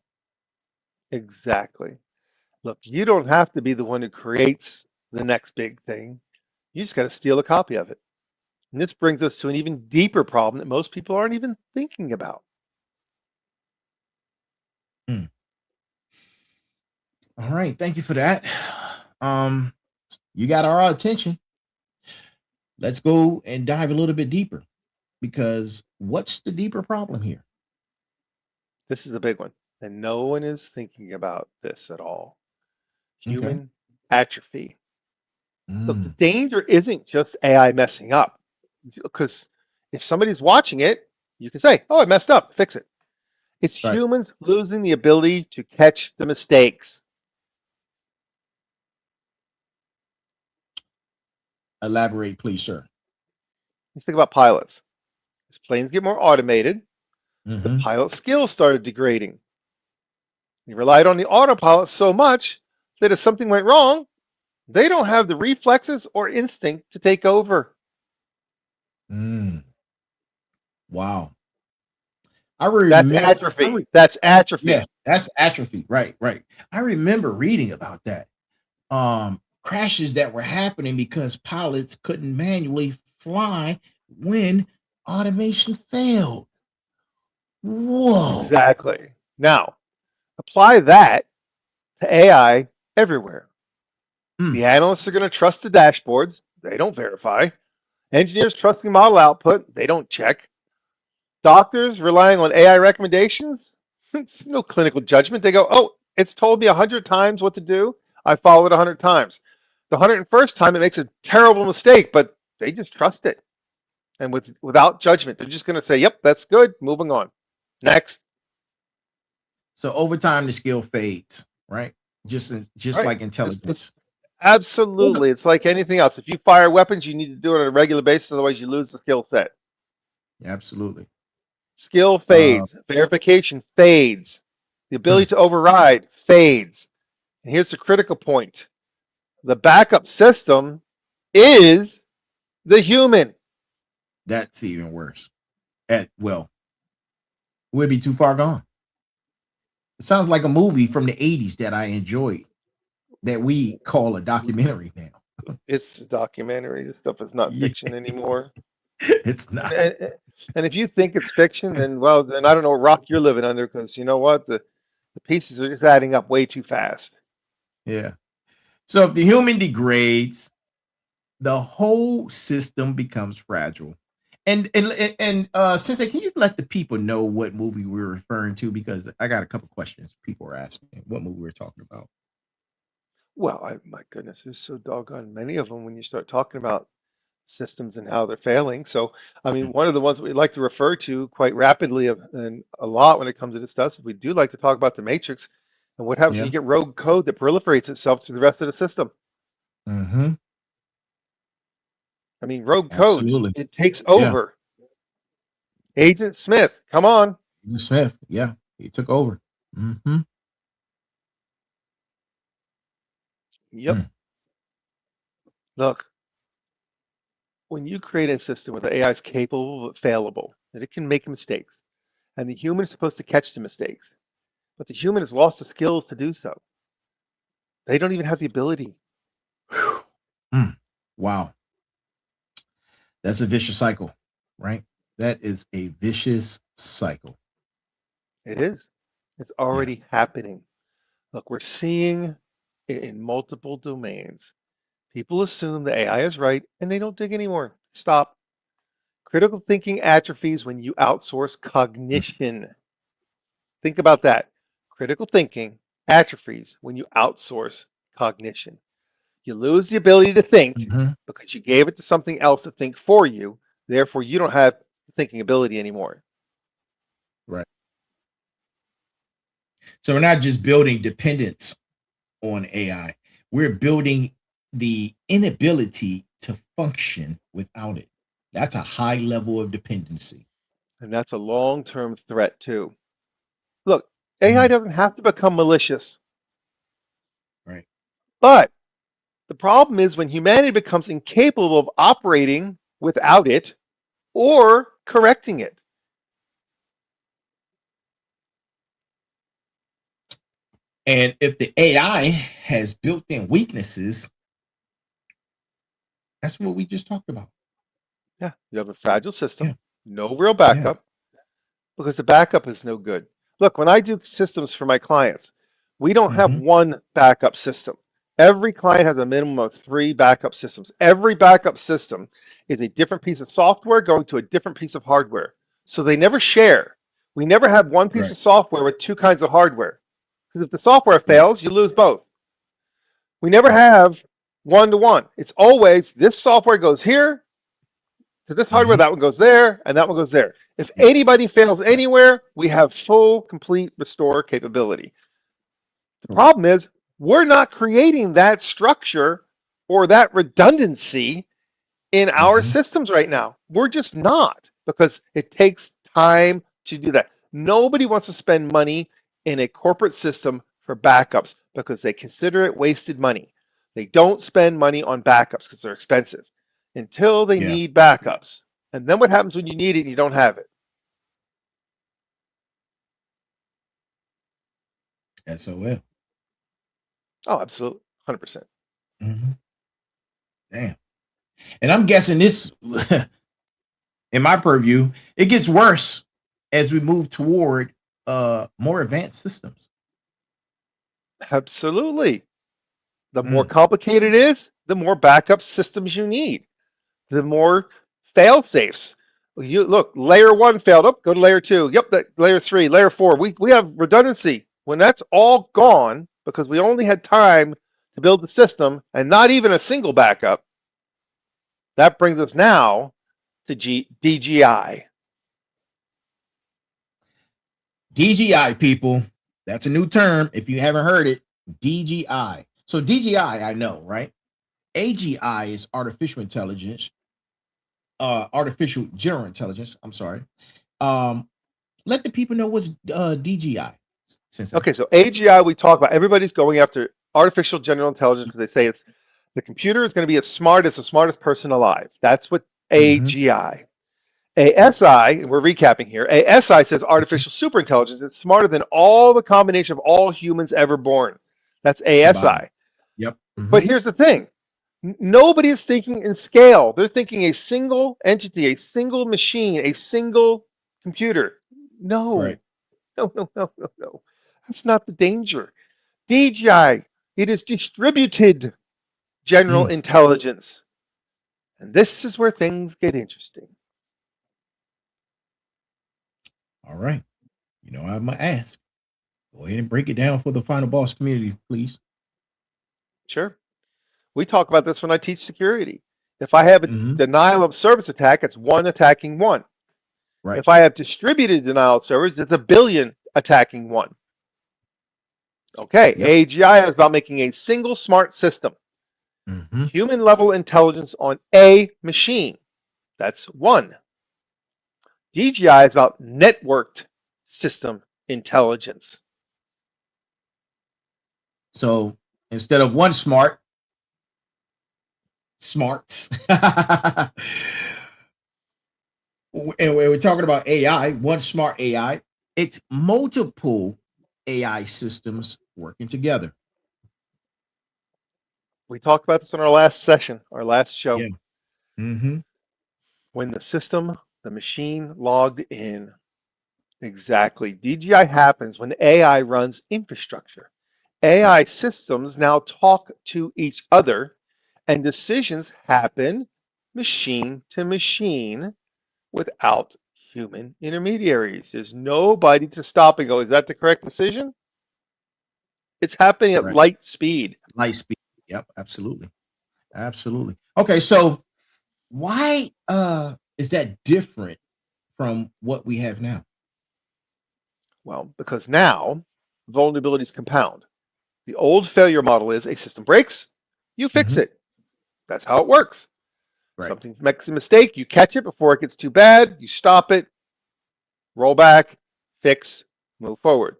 [SPEAKER 3] Exactly. Look, you don't have to be the one who creates the next big thing. You just got to steal a copy of it. And this brings us to an even deeper problem that most people aren't even thinking about.
[SPEAKER 2] Mm. All right, thank you for that. Um, you got our attention. Let's go and dive a little bit deeper because what's the deeper problem here?
[SPEAKER 3] This is the big one. And no one is thinking about this at all.
[SPEAKER 2] Okay.
[SPEAKER 3] Human atrophy. Look, the
[SPEAKER 2] Mm,
[SPEAKER 3] danger isn't just AI messing up. Because if somebody's watching it, you can say, oh, I messed up, fix it. It's
[SPEAKER 2] right.
[SPEAKER 3] humans losing the ability to catch the mistakes.
[SPEAKER 2] Elaborate, please, sir.
[SPEAKER 3] Let's think about pilots. As planes get more automated, the
[SPEAKER 2] Mm-hmm.
[SPEAKER 3] pilot skills started degrading. They relied on the autopilot so much that if something went wrong, they don't have the reflexes or instinct to take over.
[SPEAKER 2] Mm, wow.
[SPEAKER 3] That's
[SPEAKER 2] I
[SPEAKER 3] atrophy.
[SPEAKER 2] re-
[SPEAKER 3] That's
[SPEAKER 2] yeah,
[SPEAKER 3] atrophy.
[SPEAKER 2] that's atrophy. Right, right. I remember reading about that. Crashes that were happening because pilots couldn't manually fly when automation failed. Whoa.
[SPEAKER 3] Exactly. Now, apply that to AI everywhere.
[SPEAKER 2] Mm,
[SPEAKER 3] The analysts are going to trust the dashboards. They don't verify. Engineers trusting model output. They don't check. Doctors relying on AI recommendations. It's no clinical judgment. They go, oh, it's told me 100 times what to do. I follow it 100 times. The 101st time, it makes a terrible mistake, but they just trust it. And without judgment, they're just going to say, yep, that's good. Moving on. Next.
[SPEAKER 2] so over time the skill fades, right? Just
[SPEAKER 3] Right.
[SPEAKER 2] like
[SPEAKER 3] It's
[SPEAKER 2] intelligence. Those are-
[SPEAKER 3] absolutely. It's like anything else. If you fire weapons, you need to do it on a regular basis. Otherwise, you lose the skill set.
[SPEAKER 2] Absolutely.
[SPEAKER 3] Skill
[SPEAKER 2] Uh,
[SPEAKER 3] fades. Verification fades. The ability
[SPEAKER 2] mm,
[SPEAKER 3] to override fades. And here's the critical point. The backup system is the human.
[SPEAKER 2] that's even worse. Well, we'll be too far gone. It sounds like a movie from the 80s that I enjoyed that we call a documentary now.
[SPEAKER 3] It's a documentary. This stuff is not
[SPEAKER 2] Yeah,
[SPEAKER 3] fiction anymore.
[SPEAKER 2] it's
[SPEAKER 3] And,
[SPEAKER 2] not.
[SPEAKER 3] and, and if you think it's fiction, then well, then I don't know what rock you're living under because you know what? The pieces are just adding up way too fast.
[SPEAKER 2] Yeah. So if the human degrades, the whole system becomes fragile. And Sensei, can you let the people know what movie we're referring to? Because I got a couple questions people are asking what movie we're talking about.
[SPEAKER 3] Well, my goodness, there's so doggone many of them when you start talking about systems and how they're failing. So, I mean, one of the ones we like to refer to quite rapidly and a lot when it comes to this stuff, we do like to talk about the matrix and what happens when
[SPEAKER 2] Yeah.
[SPEAKER 3] you get rogue code that proliferates itself to the rest of the system.
[SPEAKER 2] Mm-hmm.
[SPEAKER 3] I mean, rogue code,
[SPEAKER 2] Absolutely.
[SPEAKER 3] it takes
[SPEAKER 2] Yeah.
[SPEAKER 3] over. Agent Smith, come on.
[SPEAKER 2] Agent Smith. Yeah. He took over. Mm-hmm.
[SPEAKER 3] Yep. Look, when you create a system where the AI is capable but fallible, that it can make mistakes, and the human is supposed to catch the mistakes, but the human has lost the skills to do so. They don't even have the ability.
[SPEAKER 2] Mm. Mm. Wow. That's a vicious cycle, right? That is a vicious cycle.
[SPEAKER 3] It is. It's
[SPEAKER 2] Yeah.
[SPEAKER 3] already happening. Look, we're seeing it in multiple domains. People assume the AI is right and they don't dig anymore. Stop. Critical thinking atrophies when you outsource
[SPEAKER 2] Mm.
[SPEAKER 3] cognition. Think about that. Critical thinking atrophies when you outsource cognition. You lose the ability to think
[SPEAKER 2] Mhm.
[SPEAKER 3] because you gave it to something else to think for you. Therefore, you don't have the thinking ability anymore.
[SPEAKER 2] Right. So we're not just building dependence on AI. We're building the inability to function without it. That's a high level of dependency.
[SPEAKER 3] And that's a long term threat, too. Look, AI
[SPEAKER 2] Mm,
[SPEAKER 3] doesn't have to become malicious,
[SPEAKER 2] right.
[SPEAKER 3] but the problem is when humanity becomes incapable of operating without it or correcting it.
[SPEAKER 2] And if the AI has built in weaknesses, That's what we just talked about.
[SPEAKER 3] Yeah, you have a fragile
[SPEAKER 2] Yeah.
[SPEAKER 3] system, no real
[SPEAKER 2] Yeah.
[SPEAKER 3] backup, because the backup is no good. Look, when I do systems for my clients, we don't have
[SPEAKER 2] Mm-hmm.
[SPEAKER 3] one backup system. Every client has a minimum of 3 backup systems. Every backup system is a different piece of software going to a different piece of hardware. So they never share. We never have one piece
[SPEAKER 2] Right.
[SPEAKER 3] of software with 2 kinds of hardware. Because if the software
[SPEAKER 2] Right.
[SPEAKER 3] fails, you lose both. We never
[SPEAKER 2] Right.
[SPEAKER 3] have one to one. It's always this software goes here to this hardware,
[SPEAKER 2] Mm-hmm.
[SPEAKER 3] that one goes there, and that one goes there. If
[SPEAKER 2] Yeah.
[SPEAKER 3] anybody fails
[SPEAKER 2] Right.
[SPEAKER 3] anywhere, we have full, complete restore capability. The
[SPEAKER 2] Right.
[SPEAKER 3] problem is we're not creating that structure or that redundancy in our
[SPEAKER 2] Mm-hmm.
[SPEAKER 3] systems right now. We're just not because it takes time to do that. Nobody wants to spend money in a corporate system for backups because they consider it wasted money. They don't spend money on backups because they're expensive until they
[SPEAKER 2] Yeah.
[SPEAKER 3] need backups. And then what happens when you need it and you don't have it?
[SPEAKER 2] SOL.
[SPEAKER 3] Oh, absolutely. 100%.
[SPEAKER 2] Mm-hmm. Damn. And I'm guessing this, in my purview, it gets worse as we move toward more advanced systems.
[SPEAKER 3] Absolutely. The more
[SPEAKER 2] Mm.
[SPEAKER 3] complicated it is, the more backup systems you need, the more fail safes. You look, layer one failed up, go to layer two. Yep, that layer three, layer four. We have redundancy. When that's all gone, because we only had time to build the system and not even a single backup, that brings us now to DGI.
[SPEAKER 2] DGI, people. That's a new term. If you haven't heard it, DGI. So DGI, I know, right? AGI is artificial intelligence, artificial general intelligence. I'm sorry. Um, let the people know what's DGI, Sensei.
[SPEAKER 3] Okay, so AGI we talk about. Everybody's going after artificial general intelligence because they say it's the computer is going to be as smart as the smartest person alive. That's what
[SPEAKER 2] Mm-hmm.
[SPEAKER 3] AGI.
[SPEAKER 2] Right.
[SPEAKER 3] ASI, we're recapping here. ASI says artificial superintelligence. It's smarter than all the combination of all humans ever born. That's
[SPEAKER 2] Combined.
[SPEAKER 3] ASI.
[SPEAKER 2] Yep. Mm-hmm.
[SPEAKER 3] But here's the thing. Nobody is thinking in scale. They're thinking a single entity, a single machine, a single computer.
[SPEAKER 2] Right.
[SPEAKER 3] No, no. That's not the danger. DGI, it is distributed general
[SPEAKER 2] Mm.
[SPEAKER 3] intelligence. And this is where things get interesting.
[SPEAKER 2] All right. You know, I'm gonna ask. Go ahead and break it down for the final boss community, please.
[SPEAKER 3] Sure. We talk about this when I teach security. If I have a
[SPEAKER 2] Mm-hmm.
[SPEAKER 3] denial of service attack, it's one attacking one.
[SPEAKER 2] Right.
[SPEAKER 3] If I have distributed denial of service, it's a billion attacking one. Okay,
[SPEAKER 2] Yep.
[SPEAKER 3] AGI is about making a single smart system,
[SPEAKER 2] Mm-hmm.
[SPEAKER 3] human level intelligence on a machine. That's one. DGI is about networked system intelligence.
[SPEAKER 2] So instead of one smarts, and we're talking about AI, one smart AI, it's multiple AI systems working together.
[SPEAKER 3] We talked about this in our last session, our last show.
[SPEAKER 2] Yeah. Mm-hmm.
[SPEAKER 3] When the system, the machine logged in. Exactly. DGI happens when AI runs infrastructure.
[SPEAKER 2] Right.
[SPEAKER 3] AI systems now talk to each other, and decisions happen machine to machine without human intermediaries. There's nobody to stop and go, is that the correct decision? It's happening at
[SPEAKER 2] Right.
[SPEAKER 3] light speed.
[SPEAKER 2] Light speed. Yep. Absolutely. Absolutely. Okay. So why is that different from what we have now?
[SPEAKER 3] Well, because now vulnerabilities compound. The old failure model is a system breaks, you fix
[SPEAKER 2] Mm-hmm.
[SPEAKER 3] it. That's how it works.
[SPEAKER 2] Right.
[SPEAKER 3] Something makes a mistake, you catch it before it gets too bad, you stop it, roll back, fix, move forward.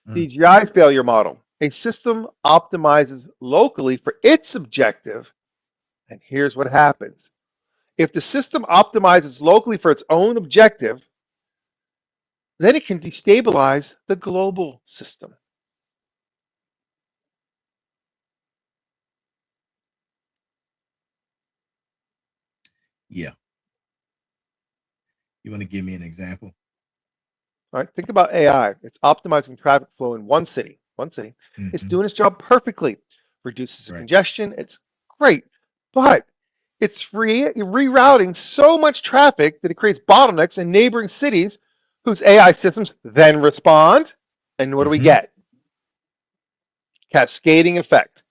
[SPEAKER 2] Mm.
[SPEAKER 3] DGI failure model. A system optimizes locally for its objective, and here's what happens. If the system optimizes locally for its own objective, then it can destabilize the global system.
[SPEAKER 2] Yeah. You want to give me an example?
[SPEAKER 3] All right, think about AI. It's optimizing traffic flow in one city. One city. It's
[SPEAKER 2] Hmm.
[SPEAKER 3] doing its job perfectly. Reduces the
[SPEAKER 2] Right.
[SPEAKER 3] congestion. It's great. But it's rerouting so much traffic that it creates bottlenecks in neighboring cities whose AI systems then respond. And what do we
[SPEAKER 2] Hmm.
[SPEAKER 3] get? Cascading effect.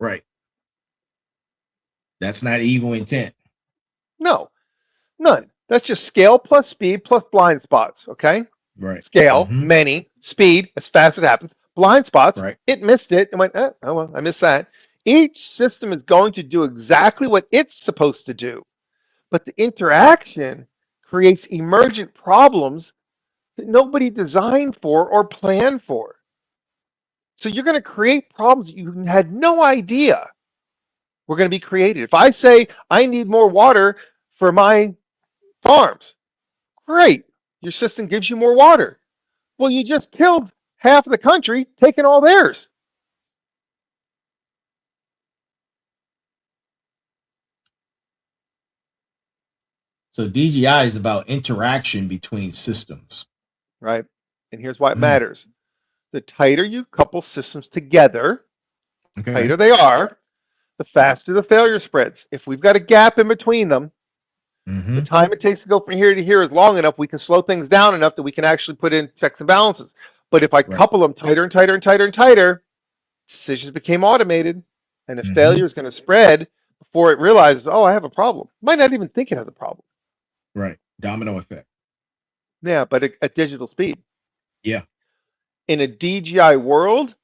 [SPEAKER 2] Right. That's not evil intent.
[SPEAKER 3] No, none. That's just scale plus speed plus blind spots, okay?
[SPEAKER 2] Right.
[SPEAKER 3] Scale,
[SPEAKER 2] Hmm.
[SPEAKER 3] many, speed, as fast as it happens. Blind spots,
[SPEAKER 2] Right.
[SPEAKER 3] it missed it and went, oh, well, I missed that. Each system is going to do exactly what it's supposed to do, but the interaction creates emergent problems that nobody designed for or planned for. So you're going to create problems that you had no idea were going to be created. If I say I need more water for my farms, great. Your system gives you more water. Well, you just killed half of the country, taking all theirs.
[SPEAKER 2] So DGI is about interaction between systems.
[SPEAKER 3] Right? And here's why it
[SPEAKER 2] Mm.
[SPEAKER 3] matters. The tighter you couple systems together,
[SPEAKER 2] Okay.
[SPEAKER 3] tighter they are, the faster the failure spreads. If we've got a gap in between them, the
[SPEAKER 2] Hmm.
[SPEAKER 3] time it takes to go from here to here is long enough, we can slow things down enough that we can actually put in checks and balances. But if I
[SPEAKER 2] Right.
[SPEAKER 3] couple them tighter and tighter and tighter and tighter, decisions became automated, and the
[SPEAKER 2] Hmm.
[SPEAKER 3] failure is going to spread before it realizes, oh, I have a problem. It might not even think it has a problem.
[SPEAKER 2] Right. Domino effect.
[SPEAKER 3] Yeah, but at digital speed.
[SPEAKER 2] Yeah.
[SPEAKER 3] In a DGI world,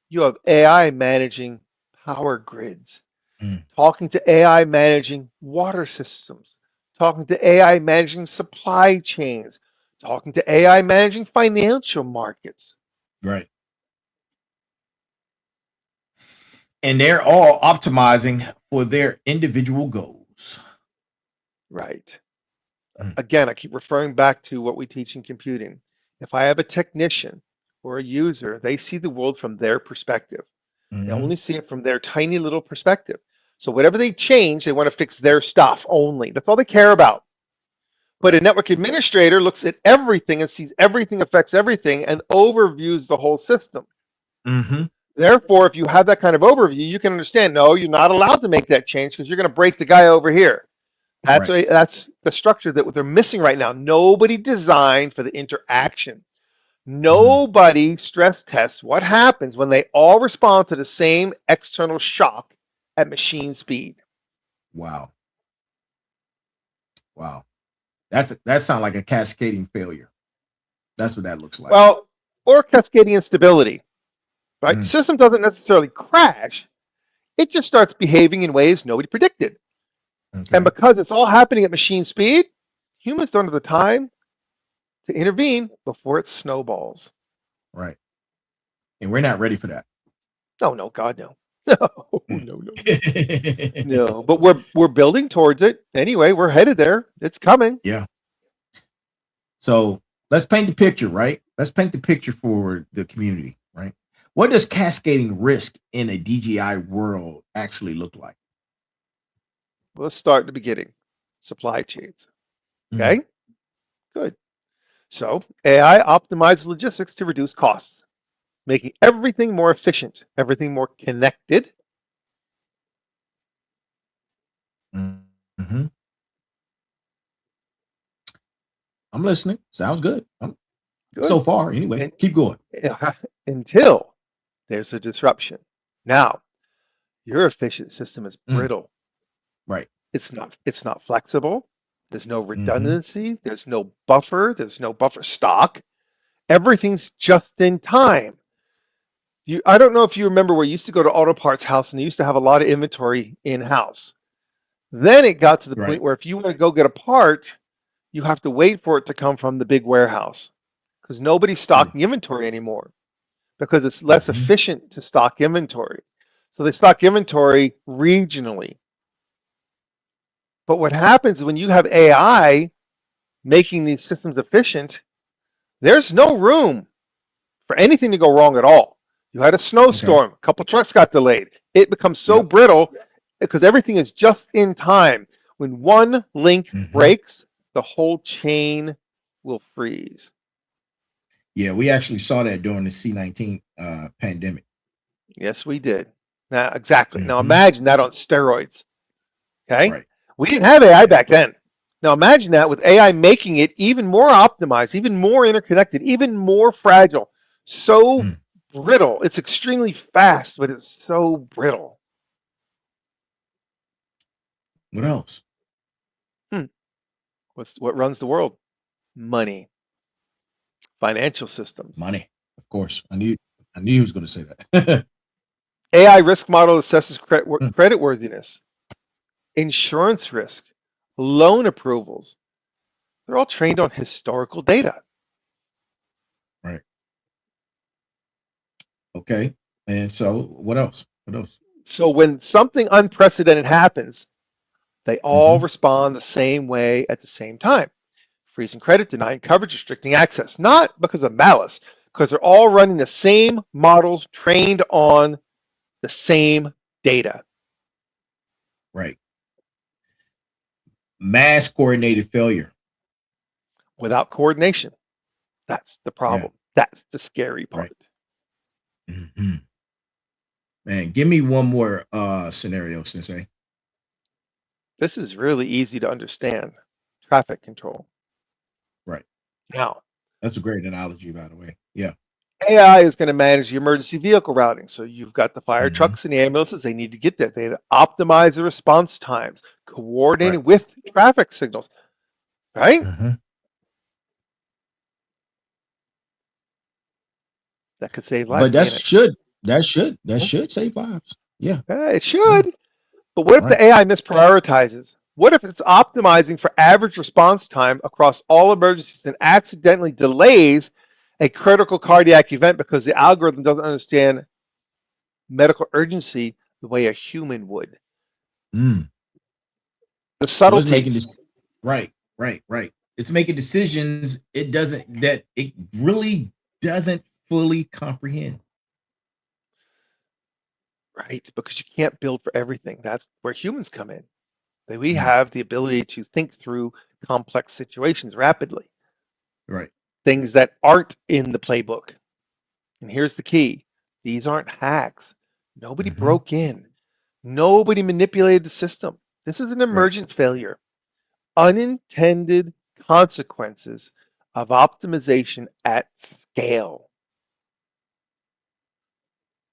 [SPEAKER 3] you have AI managing power grids,
[SPEAKER 2] Mm.
[SPEAKER 3] talking to AI managing water systems, talking to AI managing supply chains, talking to AI managing financial markets.
[SPEAKER 2] Right. And they're all optimizing for their individual goals.
[SPEAKER 3] Right.
[SPEAKER 2] Mm.
[SPEAKER 3] Again, I keep referring back to what we teach in computing. If I have a technician or a user, they see the world from their perspective. They
[SPEAKER 2] Hmm.
[SPEAKER 3] only see it from their tiny little perspective. So whatever they change, they want to fix their stuff only. That's all they care about. But a
[SPEAKER 2] Right.
[SPEAKER 3] network administrator looks at everything and sees everything affects everything and overviews the whole system.
[SPEAKER 2] Hmm.
[SPEAKER 3] Therefore, if you have that kind of overview, you can understand, no, you're not allowed to make that change because you're going to break the guy over here.
[SPEAKER 2] Right.
[SPEAKER 3] That's the structure that they're missing right now. Nobody designed for the interaction.
[SPEAKER 2] Mm.
[SPEAKER 3] Nobody stress tests what happens when they all respond to the same external shock at machine speed.
[SPEAKER 2] Wow. Wow. That sounds like a cascading failure. That's what that looks like.
[SPEAKER 3] Well, or cascading instability, right? The
[SPEAKER 2] Mm.
[SPEAKER 3] system doesn't necessarily crash. It just starts behaving in ways nobody predicted. And
[SPEAKER 2] Okay.
[SPEAKER 3] because it's all happening at machine speed, humans don't have the time to intervene before it snowballs.
[SPEAKER 2] Right. And we're not ready for that.
[SPEAKER 3] Oh no, God no. No,
[SPEAKER 2] Mm.
[SPEAKER 3] no, no, no. No. But we're building towards it. Anyway, we're headed there. It's coming.
[SPEAKER 2] Yeah. So let's paint the picture, right? Let's paint the picture for the community, right? What does cascading risk in a DGI world actually look like?
[SPEAKER 3] Let's start at the beginning. Supply chains.
[SPEAKER 2] Mm.
[SPEAKER 3] Okay? Good. So AI optimizes logistics to reduce costs, making everything more efficient, everything more connected.
[SPEAKER 2] Mm-hmm. I'm listening. Sounds good. So
[SPEAKER 3] Good.
[SPEAKER 2] far, anyway.
[SPEAKER 3] And
[SPEAKER 2] Keep going.
[SPEAKER 3] until there's a disruption. Now, your efficient system is
[SPEAKER 2] Mm.
[SPEAKER 3] brittle.
[SPEAKER 2] Right.
[SPEAKER 3] It's not flexible. There's no
[SPEAKER 2] Mm-hmm.
[SPEAKER 3] redundancy. There's no buffer. There's no buffer stock. Everything's just in time. I don't know if you remember where you used to go to Auto Parts House and they used to have a lot of inventory in house. Then it got to the point
[SPEAKER 2] Right.
[SPEAKER 3] where if you want to go get a part, you have to wait for it to come from the big warehouse because nobody's
[SPEAKER 2] True.
[SPEAKER 3] stocking inventory anymore because it's less
[SPEAKER 2] Mm-hmm.
[SPEAKER 3] efficient to stock inventory. So they stock inventory regionally. But what happens when you have AI making these systems efficient, there's no room for anything to go wrong at all. You had a
[SPEAKER 2] Okay.
[SPEAKER 3] snowstorm, a couple trucks got delayed. It becomes so
[SPEAKER 2] Yep.
[SPEAKER 3] brittle because everything is just in time. When one link
[SPEAKER 2] Mm-hmm.
[SPEAKER 3] breaks, the whole chain will freeze.
[SPEAKER 2] Yeah, we actually saw that during the C-19 pandemic.
[SPEAKER 3] Yes, we did. Now, exactly. Now
[SPEAKER 2] Mm-hmm.
[SPEAKER 3] imagine that on steroids. Okay?
[SPEAKER 2] Right.
[SPEAKER 3] We didn't have AI
[SPEAKER 2] Yeah.
[SPEAKER 3] back then. Now imagine that with AI making it even more optimized, even more interconnected, even more fragile, so
[SPEAKER 2] Mm.
[SPEAKER 3] brittle. It's extremely fast, but it's so brittle.
[SPEAKER 2] What else?
[SPEAKER 3] Hmm. What runs the world? Money, financial systems.
[SPEAKER 2] Money. Of course. I knew he was going to say that.
[SPEAKER 3] AI risk model assesses
[SPEAKER 2] Mm.
[SPEAKER 3] credit worthiness, insurance risk, loan approvals. They're all trained on historical data.
[SPEAKER 2] Right. Okay. And so what else? What else?
[SPEAKER 3] So when something unprecedented happens, they all
[SPEAKER 2] Mm-hmm.
[SPEAKER 3] respond the same way at the same time. Freezing credit, denying coverage, restricting access. Not because of malice, because they're all running the same models trained on the same data.
[SPEAKER 2] Right. Mass coordinated failure.
[SPEAKER 3] Without coordination, that's the
[SPEAKER 2] Yeah.
[SPEAKER 3] problem. That's the scary
[SPEAKER 2] Right.
[SPEAKER 3] part.
[SPEAKER 2] Mm-hmm. Man, give me one more scenario, Sensei.
[SPEAKER 3] This is really easy to understand. Traffic control.
[SPEAKER 2] Right.
[SPEAKER 3] Now,
[SPEAKER 2] That's a great analogy, by the way. Yeah.
[SPEAKER 3] AI is going to manage the emergency vehicle routing. So you've got the fire
[SPEAKER 2] Mm-hmm.
[SPEAKER 3] trucks and the ambulances. They need to get there. They optimize the response times,
[SPEAKER 2] Right.
[SPEAKER 3] coordinating with traffic signals, right?
[SPEAKER 2] Mm-hmm.
[SPEAKER 3] That could save lives,
[SPEAKER 2] But that
[SPEAKER 3] can't it?
[SPEAKER 2] should that should save lives. Yeah.
[SPEAKER 3] It
[SPEAKER 2] Yeah.
[SPEAKER 3] should. But what if
[SPEAKER 2] Right.
[SPEAKER 3] the AI misprioritizes? What if it's optimizing for average response time across all emergencies and accidentally delays a critical cardiac event because the algorithm doesn't understand medical urgency the way a human would?
[SPEAKER 2] Mm.
[SPEAKER 3] The
[SPEAKER 2] So it's making
[SPEAKER 3] subtleties.
[SPEAKER 2] this right. It's making decisions it really doesn't fully comprehend.
[SPEAKER 3] Right, because you can't build for everything. That's where humans come in. That we
[SPEAKER 2] Mm.
[SPEAKER 3] have the ability to think through complex situations rapidly,
[SPEAKER 2] Right.
[SPEAKER 3] things that aren't in the playbook. And here's the key: these aren't hacks. Nobody
[SPEAKER 2] Mm-hmm.
[SPEAKER 3] broke in, nobody manipulated the system. This is an
[SPEAKER 2] Right.
[SPEAKER 3] emergent failure, unintended consequences of optimization at scale.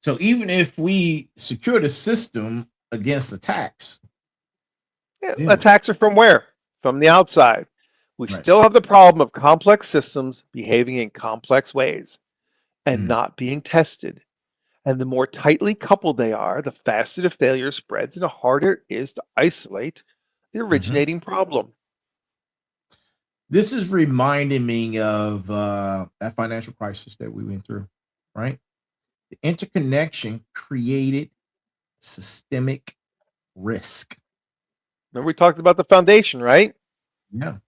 [SPEAKER 2] So even if we secure the system against attacks,
[SPEAKER 3] Yeah,
[SPEAKER 2] then what?
[SPEAKER 3] attacks are from where? From the outside. We
[SPEAKER 2] Right.
[SPEAKER 3] still have the problem of complex systems behaving in complex ways and
[SPEAKER 2] Mm.
[SPEAKER 3] not being tested. And the more tightly coupled they are, the faster the failure spreads and the harder it is to isolate the
[SPEAKER 2] Mm-hmm.
[SPEAKER 3] originating problem.
[SPEAKER 2] This is reminding me of that financial crisis that we went through, right? The interconnection created systemic risk.
[SPEAKER 3] Remember we talked about the foundation, right?
[SPEAKER 2] Yeah.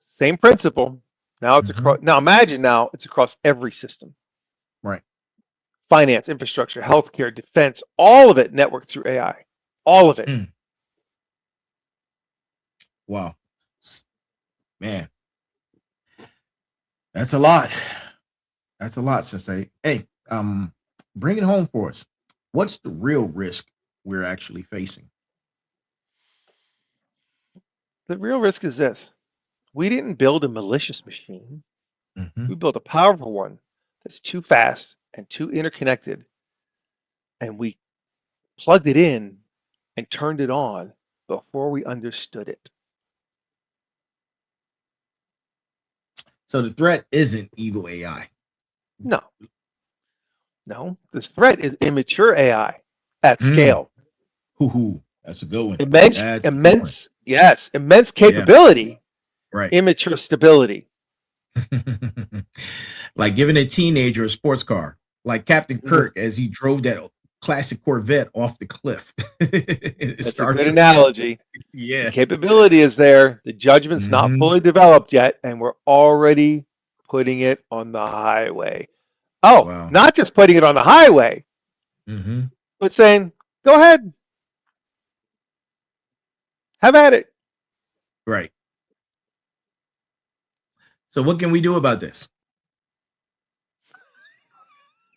[SPEAKER 3] Same principle. Now it's
[SPEAKER 2] Mm-hmm.
[SPEAKER 3] across. Now imagine now it's across every system:
[SPEAKER 2] Right.
[SPEAKER 3] finance, infrastructure, healthcare, defense, all of it networked through AI. All of it.
[SPEAKER 2] Mm. Wow. Man, that's a lot. That's a lot, Sensei. Hey, bring it home for us. What's the real risk we're actually facing?
[SPEAKER 3] The real risk is this: we didn't build a malicious machine.
[SPEAKER 2] Mm-hmm.
[SPEAKER 3] We built a powerful one that's too fast and too interconnected, and we plugged it in and turned it on before we understood it.
[SPEAKER 2] So the threat isn't evil AI.
[SPEAKER 3] No, no. This threat is immature AI at
[SPEAKER 2] Mm.
[SPEAKER 3] scale.
[SPEAKER 2] Hoo-hoo. That's a good one.
[SPEAKER 3] Immense,
[SPEAKER 2] That's a good one.
[SPEAKER 3] immense, yes, immense
[SPEAKER 2] Yeah.
[SPEAKER 3] capability,
[SPEAKER 2] Right.
[SPEAKER 3] immature stability.
[SPEAKER 2] Like giving a teenager a sports car, like Captain
[SPEAKER 3] Mhm.
[SPEAKER 2] Kirk as he drove that classic Corvette off the cliff.
[SPEAKER 3] That's a
[SPEAKER 2] Star
[SPEAKER 3] good
[SPEAKER 2] Trek.
[SPEAKER 3] analogy. The
[SPEAKER 2] Yeah.
[SPEAKER 3] capability is there. The judgment's not
[SPEAKER 2] Hmm.
[SPEAKER 3] fully developed yet, and we're already putting it on the highway. Oh,
[SPEAKER 2] Wow.
[SPEAKER 3] not just putting it on the highway,
[SPEAKER 2] Hmm.
[SPEAKER 3] but saying, go ahead, have at it.
[SPEAKER 2] Right. So what can we do about this?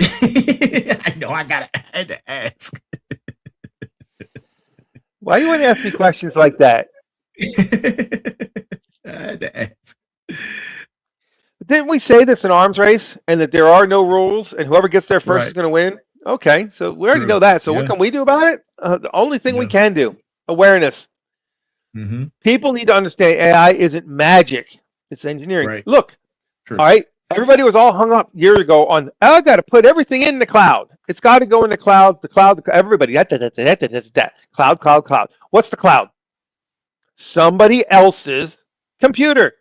[SPEAKER 2] I know I had to ask.
[SPEAKER 3] Why do you want to ask me questions like that?
[SPEAKER 2] I had to ask.
[SPEAKER 3] Didn't we say this in arms race and that there are no rules and whoever gets there first is
[SPEAKER 2] Right.
[SPEAKER 3] going to win? Okay, so we already know
[SPEAKER 2] True.
[SPEAKER 3] that. So what
[SPEAKER 2] Yeah.
[SPEAKER 3] can we do about it? The only thing we
[SPEAKER 2] Yeah.
[SPEAKER 3] can do, awareness.
[SPEAKER 2] Mm-hmm.
[SPEAKER 3] People need to understand AI isn't magic. It's engineering.
[SPEAKER 2] Right.
[SPEAKER 3] Look,
[SPEAKER 2] True.
[SPEAKER 3] all right, everybody was all hung up years ago on, I got to put everything in the cloud. It's got to go in the cloud, everybody. Cloud, cloud, cloud. What's the cloud? Somebody else's computer.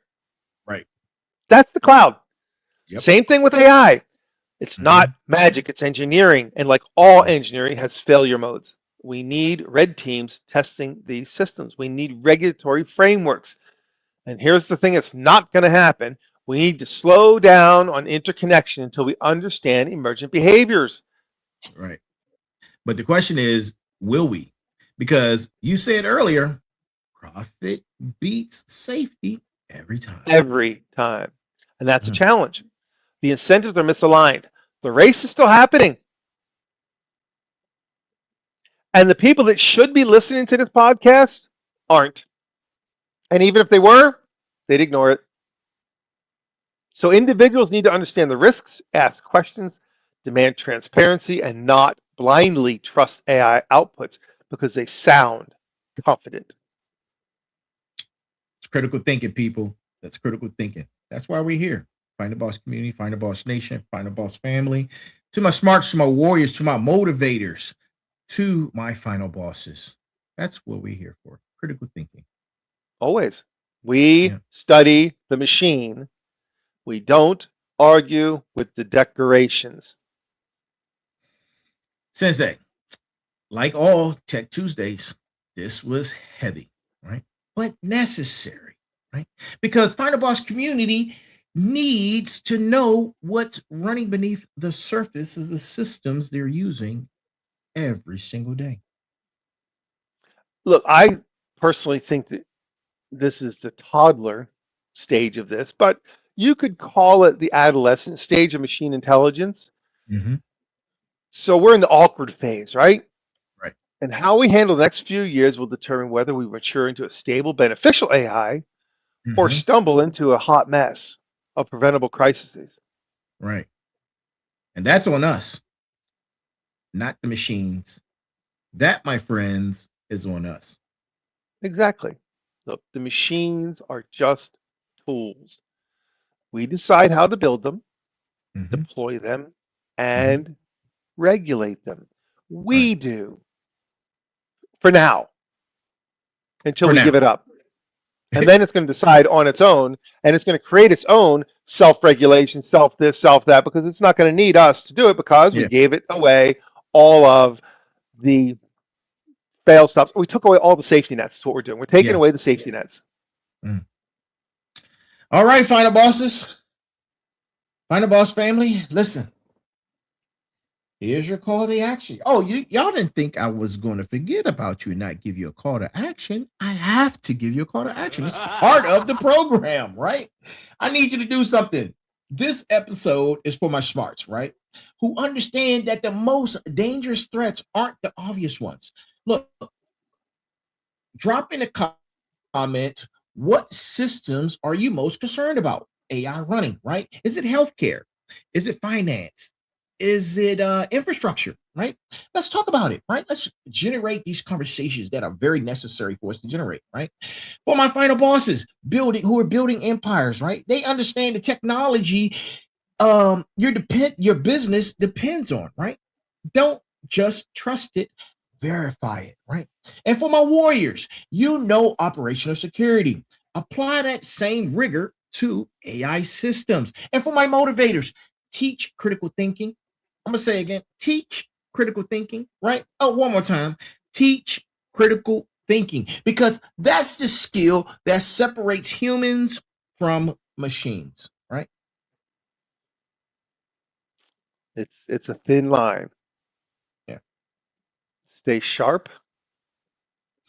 [SPEAKER 2] Right.
[SPEAKER 3] That's the cloud.
[SPEAKER 2] Yep.
[SPEAKER 3] Same thing with AI. It's
[SPEAKER 2] Mm-hmm.
[SPEAKER 3] not magic, it's engineering. And like all
[SPEAKER 2] Right.
[SPEAKER 3] engineering has failure modes. We need red teams testing these systems. We need regulatory frameworks. And here's the thing that's not going to happen. We need to slow down on interconnection until we understand emergent behaviors.
[SPEAKER 2] Right. But the question is, will we? Because you said earlier, profit beats safety every time.
[SPEAKER 3] Every time. And that's a
[SPEAKER 2] Mm.
[SPEAKER 3] challenge. The incentives are misaligned. The race is still happening. And the people that should be listening to this podcast aren't. And even if they were, they'd ignore it. So individuals need to understand the risks, ask questions, demand transparency, and not blindly trust AI outputs because they sound confident.
[SPEAKER 2] It's critical thinking, people. That's critical thinking. That's why we're here. Find the boss community, find the boss nation, find the boss family. To my smarts, to my warriors, to my motivators, to my final bosses. That's what we're here for. Critical thinking.
[SPEAKER 3] Always. We
[SPEAKER 2] Yeah.
[SPEAKER 3] study the machine. We don't argue with the decorations.
[SPEAKER 2] Sensei, like all Tech Tuesdays, this was heavy, right? But necessary, right? Because Final Boss community needs to know what's running beneath the surface of the systems they're using every single day.
[SPEAKER 3] Look, I personally think that this is the toddler stage of this, but you could call it the adolescent stage of machine intelligence.
[SPEAKER 2] Mm-hmm.
[SPEAKER 3] So we're in the awkward phase, right?
[SPEAKER 2] Right.
[SPEAKER 3] And how we handle the next few years will determine whether we mature into a stable, beneficial AI or
[SPEAKER 2] Mm-hmm.
[SPEAKER 3] stumble into a hot mess of preventable crises.
[SPEAKER 2] Right. And that's on us, not the machines. That, my friends, is on us.
[SPEAKER 3] Exactly. Look, the machines are just tools. We decide how to build them,
[SPEAKER 2] Mm-hmm.
[SPEAKER 3] deploy them,
[SPEAKER 2] Mm-hmm.
[SPEAKER 3] and regulate them.
[SPEAKER 2] Right.
[SPEAKER 3] We do for now until
[SPEAKER 2] For
[SPEAKER 3] we give
[SPEAKER 2] now.
[SPEAKER 3] it up. And then it's going to decide on its own and it's going to create its own self regulation, self this, self that, because it's not going to need us to do it because we
[SPEAKER 2] Yeah.
[SPEAKER 3] gave it away all of the fail stops. We took away all the safety nets. That's what we're doing. We're taking
[SPEAKER 2] Yeah.
[SPEAKER 3] away the safety nets.
[SPEAKER 2] Mm. All right, final bosses, final boss family. Listen, here's your call to action. Oh, y'all didn't think I was going to forget about you and not give you a call to action. I have to give you a call to action. It's part of the program, right? I need you to do something. This episode is for my smarts, right? Who understand that the most dangerous threats aren't the obvious ones. Look, drop in a comment, what systems are you most concerned about? AI running, right? Is it healthcare? Is it finance? Is it infrastructure, right? Let's talk about it, right? Let's generate these conversations that are very necessary for us to generate, right? For my final bosses, who are building empires, right? They understand the technology your business depends on, right? Don't just trust it, verify it, right? And for my warriors, you know operational security. Apply that same rigor to AI systems. And for my motivators, teach critical thinking. I'm going to say again, teach critical thinking, right? Oh, one more time. Teach critical thinking because that's the skill that separates humans from machines, right?
[SPEAKER 3] It's a thin line.
[SPEAKER 2] Yeah.
[SPEAKER 3] Stay sharp,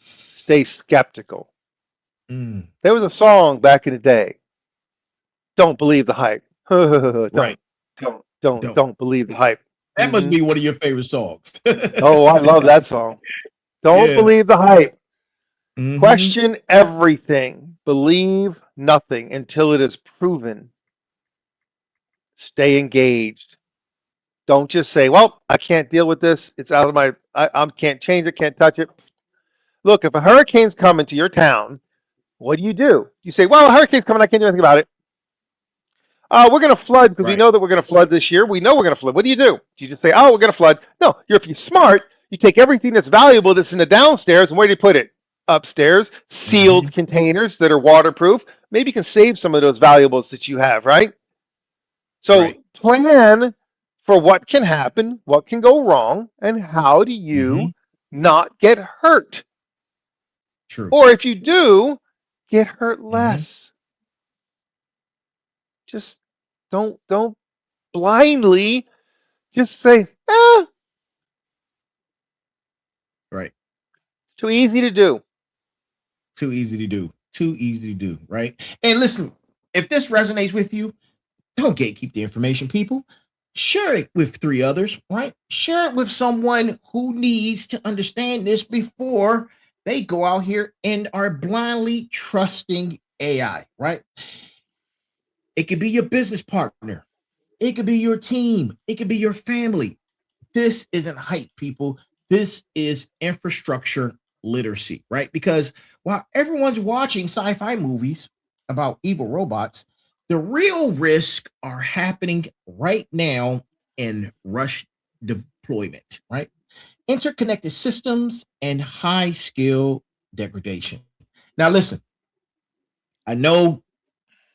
[SPEAKER 3] stay skeptical,
[SPEAKER 2] Mm.
[SPEAKER 3] There was a song back in the day. Don't believe the hype.
[SPEAKER 2] Right. Don't.
[SPEAKER 3] Don't believe the hype.
[SPEAKER 2] That must
[SPEAKER 3] Hmm.
[SPEAKER 2] be one of your favorite songs.
[SPEAKER 3] Oh, I love that song. Don't
[SPEAKER 2] Yeah.
[SPEAKER 3] believe the hype.
[SPEAKER 2] Mm-hmm.
[SPEAKER 3] Question everything. Believe nothing until it is proven. Stay engaged. Don't just say, well, I can't deal with this. It's out of my, I can't change it, can't touch it. Look, if a hurricane's coming to your town, what do? You say, well, a hurricane's coming, I can't do anything about it. We're going to flood because we
[SPEAKER 2] Right.
[SPEAKER 3] know that we're going to flood this year. We know we're going to flood. What do? Do you just say, oh, we're going to flood? No, if you're smart, you take everything that's valuable that's in the downstairs, and where do you put it? Upstairs,
[SPEAKER 2] Mm-hmm.
[SPEAKER 3] sealed containers that are waterproof. Maybe you can save some of those valuables that you have, right? So
[SPEAKER 2] Right.
[SPEAKER 3] plan for what can happen, what can go wrong, and how do
[SPEAKER 2] Mm-hmm.
[SPEAKER 3] you not get hurt?
[SPEAKER 2] True.
[SPEAKER 3] Or if you do, get hurt
[SPEAKER 2] Mm-hmm.
[SPEAKER 3] less. Just don't blindly just say, it's
[SPEAKER 2] Right.
[SPEAKER 3] too easy to do.
[SPEAKER 2] Too easy to do. Too easy to do. Right. And listen, if this resonates with you, don't gatekeep the information, people. Share it with three others, right? Share it with someone who needs to understand this before they go out here and are blindly trusting AI, right? It could be your business partner, it could be your team, it could be your family. This isn't hype, people. This is infrastructure literacy, right? Because while everyone's watching sci-fi movies about evil robots, the real risks are happening right now in rush deployment, right? Interconnected systems and high skill degradation. Now, listen, I know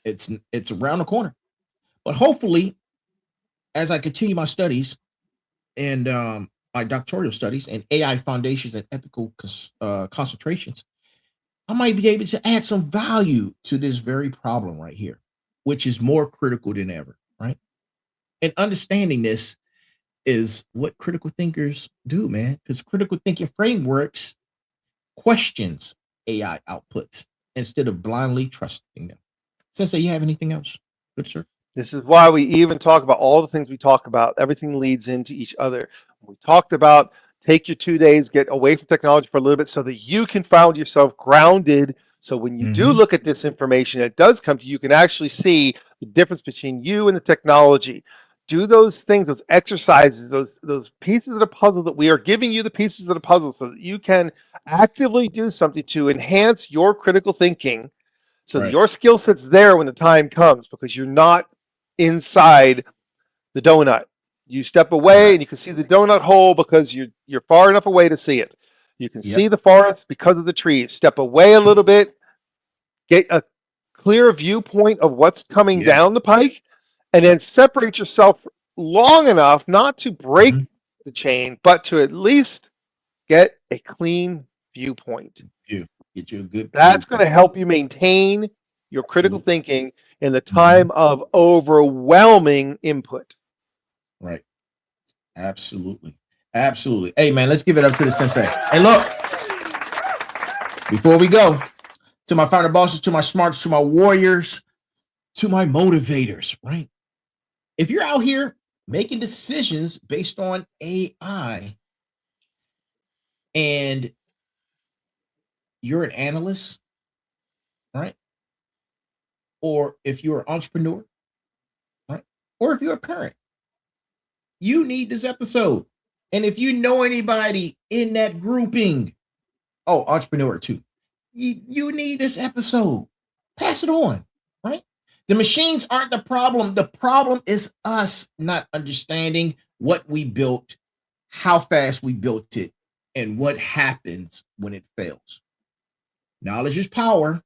[SPEAKER 2] it's around the corner, but hopefully, as I continue my studies, and my doctoral studies and AI foundations and ethical concentrations, I might be able to add some value to this very problem right here, which is more critical than ever, right? And understanding this is what critical thinkers do, man, because critical thinking frameworks questions AI outputs instead of blindly trusting them. Sensei, you have anything else? Good, sir.
[SPEAKER 3] This is why we even talk about all the things we talk about. Everything leads into each other. We talked about take your 2 days, get away from technology for a little bit so that you can find yourself grounded. So when you do
[SPEAKER 2] Mm-hmm.
[SPEAKER 3] look at this information, it does come to you, you can actually see the difference between you and the technology. Do those things, those exercises, those pieces of the puzzle that we are giving you the pieces of the puzzle so that you can actively do something to enhance your critical thinking so that
[SPEAKER 2] Right.
[SPEAKER 3] your skill set's there when the time comes because you're not inside the donut. You step away
[SPEAKER 2] Right.
[SPEAKER 3] and you can see the donut hole because you're far enough away to see it. You can
[SPEAKER 2] Yep.
[SPEAKER 3] see the forest because of the trees. Step away a little bit, get a clear viewpoint of what's coming
[SPEAKER 2] Yeah.
[SPEAKER 3] down the pike, and then separate yourself long enough not to break
[SPEAKER 2] Mm-hmm.
[SPEAKER 3] the chain, but to at least get a clean viewpoint.
[SPEAKER 2] You get you a good
[SPEAKER 3] That's going
[SPEAKER 2] viewpoint.
[SPEAKER 3] to help you maintain your critical
[SPEAKER 2] Absolutely.
[SPEAKER 3] thinking in the
[SPEAKER 2] Mm-hmm.
[SPEAKER 3] time of overwhelming input.
[SPEAKER 2] Right. Absolutely. Absolutely. Hey, man, let's give it up to the sensei. And look, before we go, to my founder bosses, to my smarts, to my warriors, to my motivators, right? If you're out here making decisions based on AI and you're an analyst, right? Or if you're an entrepreneur, right? Or if you're a parent, you need this episode. And if you know anybody in that grouping, oh, entrepreneur too, you need this episode. Pass it on, right? The machines aren't the problem. The problem is us not understanding what we built, how fast we built it, and what happens when it fails. Knowledge is power,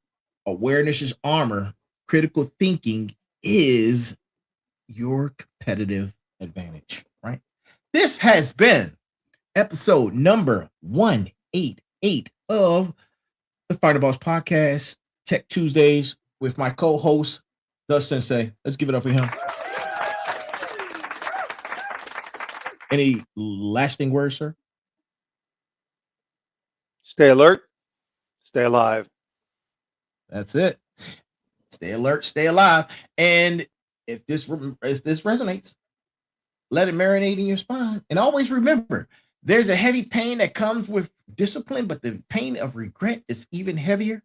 [SPEAKER 2] awareness is armor, critical thinking is your competitive advantage, right? This has been episode number 188 of the Final Boss Podcast, Tech Tuesdays, with my co-host, the Sensei. Let's give it up for him. Any lasting words, sir?
[SPEAKER 3] Stay alert, stay alive.
[SPEAKER 2] That's it. Stay alert, stay alive. And if this resonates, let it marinate in your spine. And always remember, there's a heavy pain that comes with discipline, but the pain of regret is even heavier.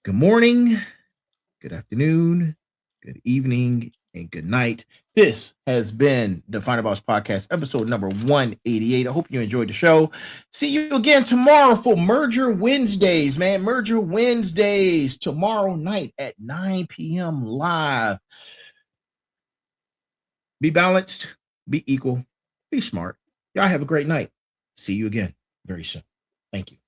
[SPEAKER 2] Good morning, good afternoon, good evening, and good night. This has been the Final Boss Podcast, episode number 188. I hope you enjoyed the show. See you again tomorrow for Merger Wednesdays, man. Merger Wednesdays tomorrow night at 9 p.m. live. Be balanced, be equal, be smart. Y'all have a great night. See you again very soon. Thank you.